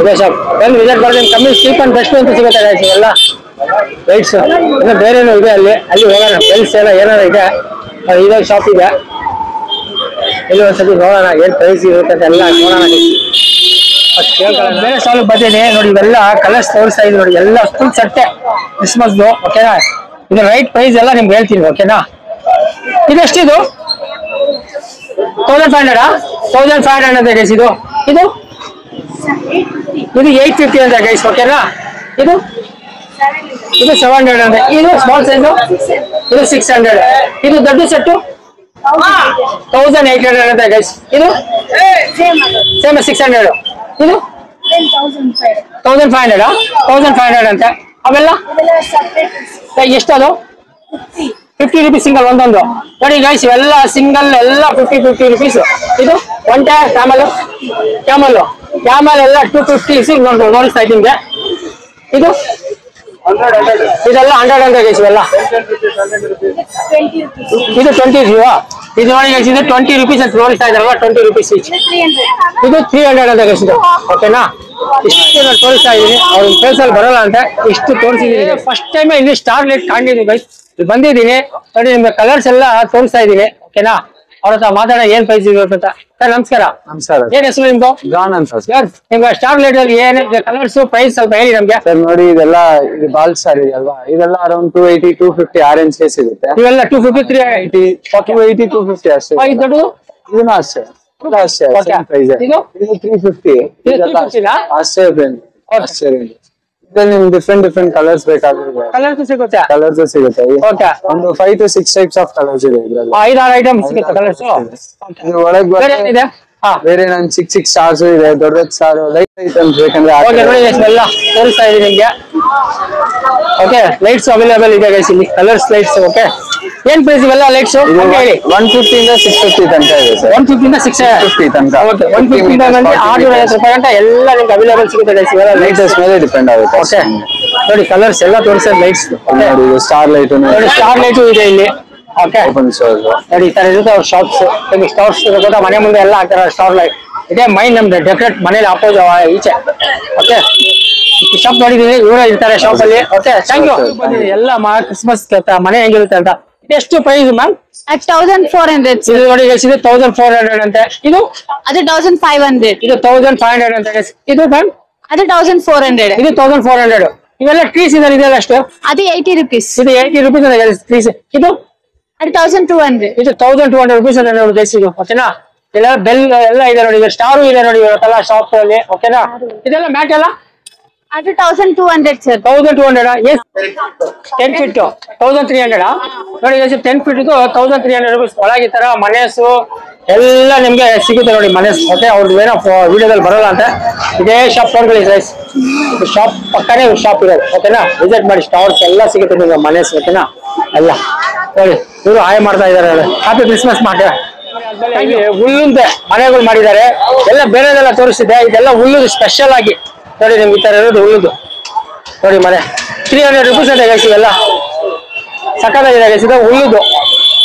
Speaker 1: ಇದೆ ಶಾಪ್ ಎಲ್ಲಿ ವಿಸಿಟ್ ಮಾಡಿದ್ರೆ ಕಮ್ಮಿ ಚೀಪ್ ಅಂಡ್ ಬೆಸ್ಟ್ ಅಂತ ಸಿಗುತ್ತೆ ಗೈಸ್ ಎಲ್ಲ ಲೈಟ್ಸ್. ಇನ್ನು ಬೇರೆನೂ ಇದೆ ಅಲ್ಲಿ ಹೋಗೋಣ. ಬೆಲ್ಸ್ ಎಲ್ಲ ಏನಾರ ಇದೆ ಇದಾಗ ಶಾಪ್ ಇದೆ. ಇಲ್ಲಿ ಒಂದ್ಸತಿ ನೋಡೋಣ ಏನ್ ಪ್ರೈಸ್ ಇರುತ್ತೆ ಅಂತ ಎಲ್ಲ ನೋಡೋಣ. ಬೇರೆ ಶಾಪ್ ಬಂದಿದೆ ನೋಡಿ, ಇವೆಲ್ಲ ಕಲರ್ಸ್ ತೋರಿಸ್ತಾ ಇದೆ ನೋಡಿ, ಎಲ್ಲ ಫುಲ್ ಸಟ್ಟೆ ಕ್ರಿಸ್ಮಸ್ದು. ಓಕೆನಾ, ಇದು ರೈಟ್ ಪ್ರೈಸ್ ಎಲ್ಲ ನಿಮ್ಗೆ ಹೇಳ್ತೀನಿ. ಓಕೆನಾ, ಇದೆಷ್ಟಿದು 1500 1500 ಅಂತ ಗೈಸ್. ಇದು 850 ಅಂತ ಗೈಸ್. ಓಕೆನಾ, ಇದು 700 ಅಂತ. ಇದು ಸ್ಮಾಲ್ ಸೈಜ್ ಇದು 600. ಇದು ದೊಡ್ಡ ಸೆಟ್ಟು 1800 ಅಂತ ಗೈಸ್. ಇದು ಸೇಮ್ 600. ಇದು 1500 ಅಂತ. ಅವೆಲ್ಲ ಎಷ್ಟದು 50 ರೂಪೀಸ್ ಸಿಂಗಲ್ ಒಂದೊಂದು ನೋಡಿ ಗೈಸ್. ಇವೆಲ್ಲ ಸಿಂಗಲ್ ಎಲ್ಲ 50 ರೂಪೀಸ್. ಇದು ಒಂಟೆ ಕ್ಯಾಮಲ್ ಎಲ್ಲ 250 ನೋಡಿಸ್ತಾ ಇದ್ದೀನಿ. ಇದು ಇದೆಲ್ಲ 100 ಅಂತ ಗೈಸ್. ಇವೆಲ್ಲ ಇದು 20 ರೂಪಾ. ಇದು ನೋಡಿ ಗೈಸ್, ಇದು 20 ರೂಪೀಸ್ ಅಂತ ನೋಡಿಸ್ತಾ ಇದ್ದಾರಲ್ಲ, 20 ರೂಪೀಸ್ ಈಚ್. ಇದು 300 ಅಂತ ಗೈಸ್. ಇದು ಓಕೆನಾ, ಇಷ್ಟು ನಾನು ತೋರಿಸ್ತಾ ಇದ್ದೀನಿ. ಅವ್ರ ಪ್ಲೇಸ್ ಅಲ್ಲಿ ಬರೋಲ್ಲ ಅಂತ ಇಷ್ಟು ತೋರಿಸಿದ್ದೀನಿ. ಫಸ್ಟ್ ಟೈಮ್ ಇಲ್ಲಿ ಸ್ಟಾರ್ ಲೈಟ್ ಕಾಣಿದ್ದೀನಿ ಗೈಸ್. ಬಂದಿದ್ದೀನಿ ನೋಡಿ, ನಿಮ್ಗೆ ಕಲರ್ಸ್ ಎಲ್ಲ ತೋರಿಸ್ತಾ ಇದ್ದೀನಿ. ಓಕೆನಾ, ಅವ್ರ ಹತ್ರ ಮಾತಾಡೋ ಏನ್ ಪ್ರೈಸ್ ಇರುತ್ತೆ ಅಂತ. ಸರ್ ನಮಸ್ಕಾರ.
Speaker 3: ನಮಸ್ಕಾರ.
Speaker 1: ಏನ್ ಹೆಸರು ನಿಮ್ದು?
Speaker 3: ಜಾನ್ ಅಂತ
Speaker 1: ಸರ್. ನಿಮ್ಗೆ ಸ್ಟಾರ್ ಲೈಟ್ ಅಲ್ಲಿ ಏನ್ ಕಲರ್ಸ್ ಪ್ರೈಸ್ ಸ್ವಲ್ಪ ಹೇಳಿ ನಮ್ಗೆ.
Speaker 3: ಸರ್ ನೋಡಿ, ಇದೆಲ್ಲ ಇದು ಬಾಲ್ ಸ್ಟಾರ್ ಇದೆ ಅಲ್ವಾ, ಇದೆಲ್ಲ ಅರೌಂಡ್ 280 250 ಆರೆಂಜ್ ಕೇಸ್ ಸಿಗುತ್ತೆ.
Speaker 1: ಇವೆಲ್ಲ 250 380
Speaker 3: 280 250 ಅಷ್ಟೇ.
Speaker 1: ಇದು ದೊಡ್ಡದು
Speaker 3: ಇದನ್ನ ಅಷ್ಟೇ ಅಷ್ಟೇ ಪ್ರೈಸ್.
Speaker 1: ಇದು
Speaker 3: 350
Speaker 1: ಇದು 350 ನಾ?
Speaker 3: ಅಷ್ಟೇ ಅಷ್ಟೇ ರೇಂಜ್. ಇದ್ರಲ್ಲಿ ನಿಮ್ಗೆ ಡಿಫ್ರೆಂಟ್ ಕಲರ್ಸ್ ಬೇಕಾದ್ರೆ
Speaker 1: ಕಲರ್ಸ್ ಸಿಗುತ್ತೆ.
Speaker 3: ಕಲರ್ಸ್ ಸಿಗುತ್ತೆ.
Speaker 1: ಓಕೆ,
Speaker 3: ಒಂದು 5 to 6 ಟೈಪ್ಸ್ ಆಫ್ ಕಲರ್ಸ್ ಇದೆ ಇದ್ರಲ್ಲಿ.
Speaker 1: 5-6 ಐಟಮ್ ಸಿಗುತ್ತೆ ಕಲರ್ಸ್.
Speaker 3: ಒಳಗೆ
Speaker 1: ಇದೆ.
Speaker 3: ಬೇರೆ ನನ್ ಚಿಕ್ಕ ಸ್ಟಾರ್ಸ್ ಇದೆ, ದೊಡ್ಡ ಸ್ಟಾರ್ ಲೈಟ್ ಐಟಮ್ಸ್ ಬೇಕಂದ್ರೆ
Speaker 1: ಎಲ್ಲ ತೋರಿಸ್ತಾ ಇದೀನಿ ನಿಮ್ಗೆ. ಓಕೆ, ಲೈಟ್ಸ್ ಅವೈಲೇಬಲ್ ಇದೆ ಗೈಸ್ ಇಲ್ಲಿ, ಕಲರ್ಸ್ ಲೈಟ್ಸ್. ಓಕೆ, ಏನ್ ಪ್ರೈಸ್ ಇವೆಲ್ಲ ಲೈಟ್ಸ್ ಹೇಳಿ?
Speaker 3: 150 ಇಂದ 650 ತನಕ ಇದೆ ಸರ್.
Speaker 1: 150 ಇಂದ 650
Speaker 3: ತನಕ.
Speaker 1: ಓಕೆ, 150 ಇಂದ 650 ರೂಪಾಯಿ ಗಂಟ ಎಲ್ಲ ನಿಮ್ಗೆ ಅವೈಲೇಬಲ್ ಸಿಗುತ್ತೆ ಗೈಸ್. ಇವೆಲ್ಲ
Speaker 3: ಲೈಟ್ಸ್ ಮೇಲೆ ಡಿಪೆಂಡ್ ಆಗುತ್ತೆ.
Speaker 1: ಓಕೆ, ನೋಡಿ ಕಲರ್ಸ್ ಎಲ್ಲ ತೋರಿಸೋದು ಲೈಟ್ಸ್.
Speaker 3: ನೋಡಿ ಸ್ಟಾರ್ ಲೈಟ್
Speaker 1: ನೋಡಿ, ಸ್ಟಾರ್ ಲೈಟು ಇದೆ ಇಲ್ಲಿ. ಓಕೆ,
Speaker 3: ಓಪನ್ ಶೋಸ್
Speaker 1: ನೋಡಿ ಈ ತರ ಇರುತ್ತೆ ಅವ್ರ ಶಾಪ್ಸ್. ನಿಮ್ಗೆ ಸ್ಟಾರ್ಸ್ ಗೊತ್ತಾ, ಮನೆ ಮುಂದೆ ಎಲ್ಲ ಹಾಕ್ತಾರೆ ಸ್ಟಾರ್ ಲೈಟ್. ಇದೇ ಮೈನ್ ನಮ್ದು ಡೆಕೋರೇಟ್ ಮನೇಲಿ ಅಪೋಸ್ ಈಚೆ. ಓಕೆ, ಶಾಪ್ ನೋಡಿದೀನಿ, ಇವರೇ ಇರ್ತಾರೆ ಶಾಪ್ ಅಲ್ಲಿ. Okay, thank you. ಎಲ್ಲ ಕ್ರಿಸ್ಮಸ್ ಮನೆ ಹೆಂಗಿರುತ್ತೆ ಅಂತ. ಎಷ್ಟು ಪ್ರೈಸ್ ಮ್ಯಾಮ್?
Speaker 7: 1400.
Speaker 1: ಇದು ನೋಡಿ guys, ಇದು 1400 ಅಂತೆ. ಇದು
Speaker 7: ಅದು 1500.
Speaker 1: ಇದು 1500 ಅಂತ guys. ಇದು ಮ್ಯಾಮ್
Speaker 7: ಅದು 1400.
Speaker 1: ಇದು 1400. ಇವೆಲ್ಲ ಟ್ರೀಸ್ ಇದೆ, ಇದೆಲ್ಲ ಅಷ್ಟು.
Speaker 7: ಅದು 80 rupees.
Speaker 1: ಇದು 80 ರೂಪೀಸ್ ಅಂತ ಟ್ರೀಸ್. ಇದು
Speaker 7: ಅದು 1200.
Speaker 1: ಇದು 1200 ರೂಪೀಸ್ ಅಂತ ನೋಡಿ ಗೈಸ್. ಇದು ಓಕೆನಾ, ಇಲ್ಲ ಬೆಲ್ ಎಲ್ಲ ಇದೆ ನೋಡಿ, ಸ್ಟಾರು ಇದೆ ನೋಡಿ ಇವತ್ತೆಲ್ಲ ಶಾಪ್ ಅಲ್ಲಿ. ಓಕೆನಾ, ಇದೆಲ್ಲ ಮ್ಯಾಟ್ ಎಲ್ಲ
Speaker 7: ಅದು 1200 ಸರ್.
Speaker 1: 1200. ಎಸ್ 10 ಫೀಟ್ 1300 ನೋಡಿ ಗೈಸ್. 10 feet 1300 rupees. ಒಳಗೆ ಈ ತರ ಮನೆಸು ಎಲ್ಲ ನಿಮ್ಗೆ ಸಿಗುತ್ತೆ ನೋಡಿ ಮನೆಸ್. ಓಕೆ, ಅವ್ರದ್ದು ಏನೋ ವಿಡಿಯೋದಲ್ಲಿ ಬರೋಲ್ಲ ಅಂತ. ಇದೇ ಶಾಪ್ ನೋಡ್ಕೊಳ್ಳಿ ಗೈಸ್, ಶಾಪ್ ಪಕ್ಕನೇ ಶಾಪ್ ಇರೋದು. ಓಕೆನಾ, ವಿಸಿಟ್ ಮಾಡಿ. ಸ್ಟಾರ್ಸ್ ಎಲ್ಲ ಸಿಗುತ್ತೆ ನಿಮ್ಗೆ ಮನೆಸ್. ಓಕೆನಾ, ಎಲ್ಲ ನೋಡಿ ಇವರು ಆಯ ಮಾಡ್ತಾ ಇದಾರೆ. ಹ್ಯಾಪಿ ಕ್ರಿಸ್ಮಸ್ ಮಾಡಿ. ಹುಲ್ಲುಂದೆ ಮನೆಗಳು ಮಾಡಿದ್ದಾರೆ, ಎಲ್ಲ ಬೇರೆದೆಲ್ಲ ತೋರಿಸಿದೆ. ಇದೆಲ್ಲ ಹುಲ್ಲುದು ಸ್ಪೆಷಲ್ ಆಗಿ ನೋಡಿ ನಿಮ್ಗೆ ಈ ತರ ಇರೋದು ಹುಲ್ಲುದು ನೋಡಿ ಮನೆ. 300 ರೂಪೀಸ್ ಅಂತ ಗೈಸ್. ಇವೆಲ್ಲ ಸಕ್ಕತ್ತಾಗಿದೆ ಗೈಸ್. ಇದು ಹುಲ್ಲುದು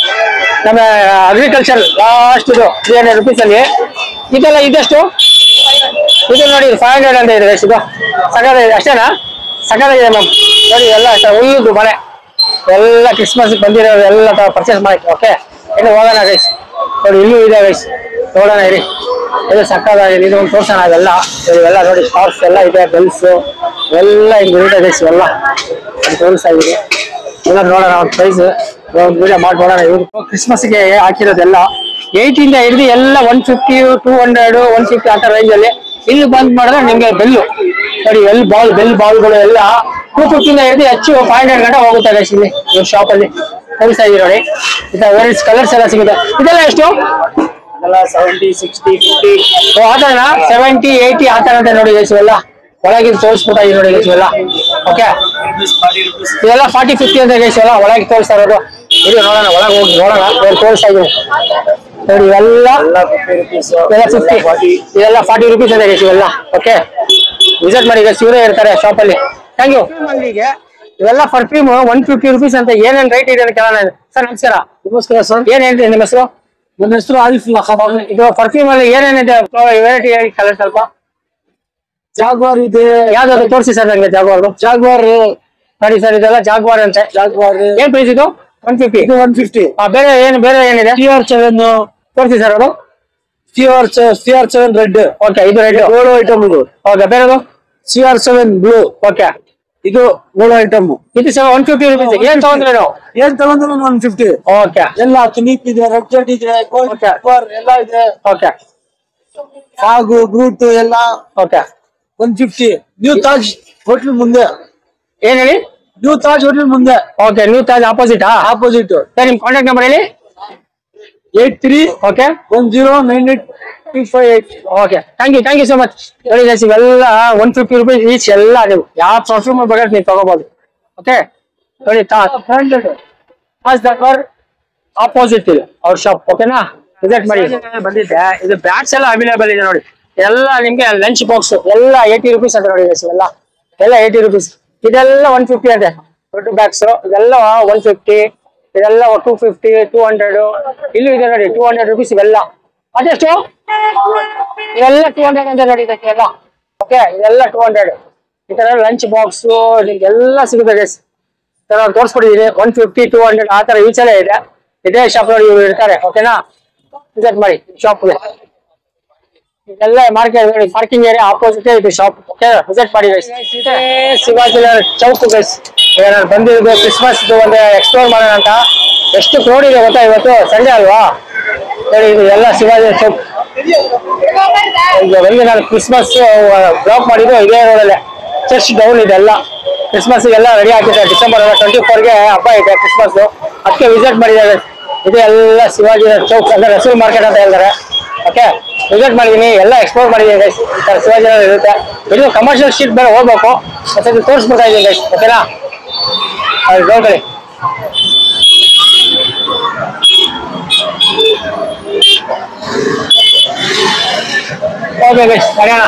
Speaker 1: ನಮ್ಮ ಅಗ್ರಿಕಲ್ಚರ್ ಲಾಸ್ಟ್ ಇದು 300 ರೂಪೀಸ್ ಅಲ್ಲಿ. ಇದೆಲ್ಲ ಇದೆಷ್ಟು? ಇದು ನೋಡಿ 500 ಅಂತ ಇದೆ ಗೈಸ್. ಇದು ಸಕ್ಕತ್ತಾಗಿದೆ. ಅಷ್ಟೇನಾ? ಸಕ್ಕತ್ತಾಗಿದೆ ಮ್ಯಾಮ್. ನೋಡಿ ಎಲ್ಲ ಹುಲ್ಲುದು ಮನೆ, ಎಲ್ಲ ಕ್ರಿಸ್ಮಸ್ ಬಂದಿರೋ ಎಲ್ಲ ಪರ್ಚೇಸ್ ಮಾಡಕ್ಕೆ. ಓಕೆ, ಇನ್ನು ಹೋಗೋಣ ಗೈಸ್. ನೋಡಿ ಇಲ್ಲೂ ಇದೆ ಗೈಸ್, ನೋಡೋಣ ಇರಿ. ಇದು ಸಕ್ಕತ್ತಾಗಿದೆ. ಇದು ಒಂದು ತೋರ್ಸೋಣ. ಅದೆಲ್ಲ ಇವೆಲ್ಲ ನೋಡಿ ಸ್ಟಾರ್ಸ್ ಎಲ್ಲ ಇದೆ, ಬೆಲ್ಸ್ ಎಲ್ಲ ಹಿಂಗೆ ಇದೆ ಗೈಸ್. ಇವೆಲ್ಲ ತೋರಿಸ್ತಾ ಇದೀನಿ. ಎಲ್ಲ ನೋಡೋಣ ಒಂದು ಪ್ರೈಸ್ ಒಂದು ವಿಡಿಯೋ ಮಾಡಿ ನೋಡೋಣ. ಇವರು ಕ್ರಿಸ್ಮಸ್ಗೆ ಹಾಕಿರೋದೆಲ್ಲ 80 ಇಂದ ಹಿಡಿದು ಎಲ್ಲ 150 200 150 ಆ ರೇಂಜ್ ಅಲ್ಲಿ. ಇಲ್ಲಿ ಬಂದ್ ಮಾಡಿದ್ರೆ ನಿಮ್ಗೆ ಬೆಲ್ಲು ನೋಡಿ, ಬೆಲ್ ಬಾಲ್ಗಳು ಎಲ್ಲ 250 ಇಂದ ಹಿಡಿದು ಹೆಚ್ಚು 500 ಗಂಟೆ ಹೋಗುತ್ತೆ ಗೈಸ್. ಇಲ್ಲಿ ಇವ್ರ ಶಾಪ್ ಅಲ್ಲಿ ತೋರಿಸ್ತಾ ಇದೀವಿ ನೋಡಿ. ವೇರಿಯಸ್ ಕಲರ್ಸ್ ಎಲ್ಲ ಸಿಗುತ್ತೆ. ಇದೆಲ್ಲ ಎಷ್ಟು?
Speaker 5: 70 60 50
Speaker 1: ಆ ತರ 70 80 ಆ ತರ ಅಂತ ನೋಡಿ ಗೈಸ್. ಇವೆಲ್ಲ ಒಳಗೆ ತೋರಿಸ್ಬಿಟ್ಟ ನೋಡಿ ಗೈಸ್ ಇವೆಲ್ಲ. ಓಕೆ, ಇದೆಲ್ಲ 40 50 ಅಂತ ಗೈಸ್. ಎಲ್ಲ ಒಳಗೆ ತೋರಿಸ್ತಾ ಇರೋದು. ಇದು ನೋಡೋಣ, ಒಳಗೆ ಹೋಗಿ ನೋಡೋಣ. ತೋರಿಸ್ತಾ ಇದೀವಿ ನೋಡಿ. ಇವೆಲ್ಲ 50, ಇದೆಲ್ಲ 40 ರೂಪೀಸ್ ಅಂತ ಗೈಸ್ ಇವೆಲ್ಲ. ಓಕೆ, ವಿಸಿಟ್ ಮಾಡಿ ಗೈಸ್, ಇವರೇ ಇರ್ತಾರೆ ಶಾಪ್ ಅಲ್ಲಿ. Thank you. ಇವೆಲ್ಲ ಪರ್ಫ್ಯೂಮ್ 150 ರೂಪೀಸ್ ಅಂತ. ಏನೇನ್ ರೇಟ್ ಇದೆ ಅಂತ ಕೇಳೋಣ. ಸರ್ ನಮಸ್ಕಾರ.
Speaker 6: ನಮಸ್ಕಾರ ಸರ್.
Speaker 1: ಏನ್ ಹೇಳ್ತೀರಿ ನಿಮ್ಮ ಹೆಸರು?
Speaker 6: ನನ್ನ ಹೆಸರು ಆರಿಫ್.
Speaker 1: ಇದು ಪರ್ಫ್ಯೂಮ್ ಅಲ್ಲಿ ಏನೇನಿದೆ ವೆರೈಟಿ ಹೇಳಿ ಕಲರ್ ಸ್ವಲ್ಪ. ಜಾಗ್ವಾರ್ ಇದೆ. ಯಾವ್ದಾದ್ರು ತೋರಿಸಿ ಸರ್ ನಂಗೆ ಜಾಗ್ವಾರ್. ಜಾಗ್ವಾರ್ ನೋಡಿ ಸರ್, ಇದೆಲ್ಲ ಜಾಗ್ವಾರ್ ಅಂತೆ. ಜಾಗ್ವಾರ್ ಏನ್ ಪ್ರೈಸ್ ಇದು? 150. ಇದು 150. ಬೇರೆ ಏನಿದೆ? CR7 ತೋರಿಸಿ ಸರ್. ಅದು CR7 ರೆಡ್. ಓಕೆ, ಇದು ರೆಡ್ ಗೋಲ್ಡ್ ಐಟಮ್ ಇದು. ಓಕೆ, ಬೇರೆದು CR7 ಬ್ಲೂ. ಓಕೆ, ಇದು ಗೋಲ್ಡ್ ಐಟಮ್. ಇದು 150 ರುಪೀಸ್. ಏನ್ ತಗೊಂಡ್ರೆ ನಾವು? ಏನ್ ತಗೊಂಡ್ರು 150. ಓಕೆ, ಎಲ್ಲ ತುನೀಪ್ ಇದೆ, ರೆಡ್ ಜೆಟ್ ಇದೆ, ಗೋಲ್ಡ್ ಎಲ್ಲ ಇದೆ. ಓಕೆ, ಸಾಗು ಗ್ರೂಟ್ ಎಲ್ಲ. ಓಕೆ, 150. ನ್ಯೂ ತಾಜ್ ಹೋಟೆಲ್ ಮುಂದೆ. ಏನ್ ಹೇಳಿ? ನ್ಯೂ ತಾಜ್ ಹೋಟೆಲ್ ಮುಂದೆ. Okay, new Taj opposite. Sir, ನಿಮ್ ಕಾಂಟ್ಯಾಕ್ಟ್ ನಂಬರ್ ಹೇಳಿ. 83 okay 1098 okay. Thank you so much. ನೋಡಿ ಇವೆಲ್ಲ 150 ರುಪೀಸ್ ಈಚ್. ಎಲ್ಲ ನೀವು ಯಾವ ಪರ್ಫ್ಯೂಮ್ ಬೇಕಾದ್ರೆ ನೀವು ತಗೋಬಹುದು. ಓಕೆ, ನೋಡಿ ಆಪೋಸಿಟ್ ಇದೆ ಅವ್ರ ಶಾಪ್. ಓಕೆನಾ, ವಿಸಿಟ್ ಮಾಡಿ. ಬಂದಿದ್ದೆ, ಇದು ಬ್ಯಾಗ್ಸ್ ಎಲ್ಲ ಅವೈಲೇಬಲ್ ಇದೆ ನೋಡಿ. ಎಲ್ಲ ನಿಮ್ಗೆ ಲಂಚ್ ಬಾಕ್ಸ್ ಎಲ್ಲ 80 ರುಪೀಸ್ ಅಂತ ನೋಡಿ. ಎಲ್ಲ 80 ರುಪೀಸ್. ಇದೆಲ್ಲ 150 ಅಂತೆ ದೊಡ್ಡ ಬ್ಯಾಗ್ಸ್. ಇದೆಲ್ಲ 150. ಇದೆಲ್ಲ 250, 200. ಇಲ್ಲೂ ಇದೆ ನೋಡಿ 200 ರುಪೀಸ್ ಇವೆಲ್ಲ. ಅದೆಷ್ಟು? ಇವೆಲ್ಲ 200 ಅಂತ ನೋಡಿ ಇದಕ್ಕೆಲ್ಲ. ಓಕೆ, ಇದೆಲ್ಲ 200. ಈ ತರ ಲಂಚ್ ಬಾಕ್ಸ್ ನಿಮ್ಗೆಲ್ಲ ಸಿಗುತ್ತೆ ಗೈಸ್. ತೋರಿಸ್ಬಿಟ್ಟಿದ್ದೀನಿ. 150, 200 ಆ ತರ ಈಚೆಲ್ಲ ಇದೆ. ಇದೇ ಶಾಪ್ ನೋಡಿ ಇವ್ರು ಇರ್ತಾರೆ. ಓಕೆನಾ, ವಿಸಿಟ್ ಮಾಡಿ ಶಾಪ್ಗೆ. ಇದೆಲ್ಲ ಮಾರ್ಕೆಟ್ ನೋಡಿ, ಪಾರ್ಕಿಂಗ್ ಏರಿಯಾ ಆಪೋಸಿಟ್ ಇದು ಶಾಪ್. ಓಕೆ, ವಿಸಿಟ್ ಮಾಡಿ ಗೈಸ್. ಶಿವಾಜಿನಗರ ಚೌಕ್ ಗೈಸ್. ನಾನು ಬಂದಿರೋದು ಕ್ರಿಸ್ಮಸ್ ಒಂದು ಎಕ್ಸ್ಪ್ಲೋರ್ ಮಾಡೋಣ ಅಂತ. ಎಷ್ಟು ಕ್ರೌಡ್ ಇದೆ ಗೊತ್ತಾ, ಇವತ್ತು ಸಂಡೇ ಅಲ್ವಾ ಹೇಳಿ. ಇದು ಎಲ್ಲ ಶಿವಾಜಿ ಚೌಕ್. ಈಗ ನಾನು ಕ್ರಿಸ್ಮಸ್ ಬ್ಲಾಕ್ ಮಾಡಿದ್ದು ಇದೇ ರೋಡಲ್ಲೇ. ಚರ್ಚ್ ಡೌನ್ ಇದೆಲ್ಲ. ಕ್ರಿಸ್ಮಸ್ ಎಲ್ಲ ರೆಡಿ ಆಗ್ತಿದೆ. ಡಿಸೆಂಬರ್ 24ಗೆ ಹಬ್ಬ ಇದೆ ಕ್ರಿಸ್ಮಸ್. ಅದಕ್ಕೆ ವಿಸಿಟ್ ಮಾಡಿದ್ದಾರೆ. ಇದು ಎಲ್ಲ ಶಿವಾಜಿ ಚೌಕ್ ಅಂದ್ರೆ ರಸೂಲ್ ಮಾರ್ಕೆಟ್ ಅಂತ ಹೇಳ್ತಾರೆ. ಓಕೆ, ವಿಸಿಟ್ ಮಾಡಿದೀನಿ, ಎಲ್ಲ ಎಕ್ಸ್ಪ್ಲೋರ್ ಮಾಡಿದೀನಿ ಗೈಸ್. ಈ ತರ ಶಿವಾಜಿನಗರ ಇರುತ್ತೆ. ಇದು ಕಮರ್ಷಿಯಲ್ ಸ್ಟ್ರೀಟ್ ಬೇರೆ ಹೋಗ್ಬೇಕು. ಮತ್ತೆ ತೋರಿಸ್ಬಿಡ್ತಾ ಇದ್ದೀನಿ ಗೈಸ್. ಓಕೆನಾ, ನೋಡ್ಕೊಳ್ಳಿ. ಓಕೆ ಗೈಸ್, ಮಾಡೋಣ.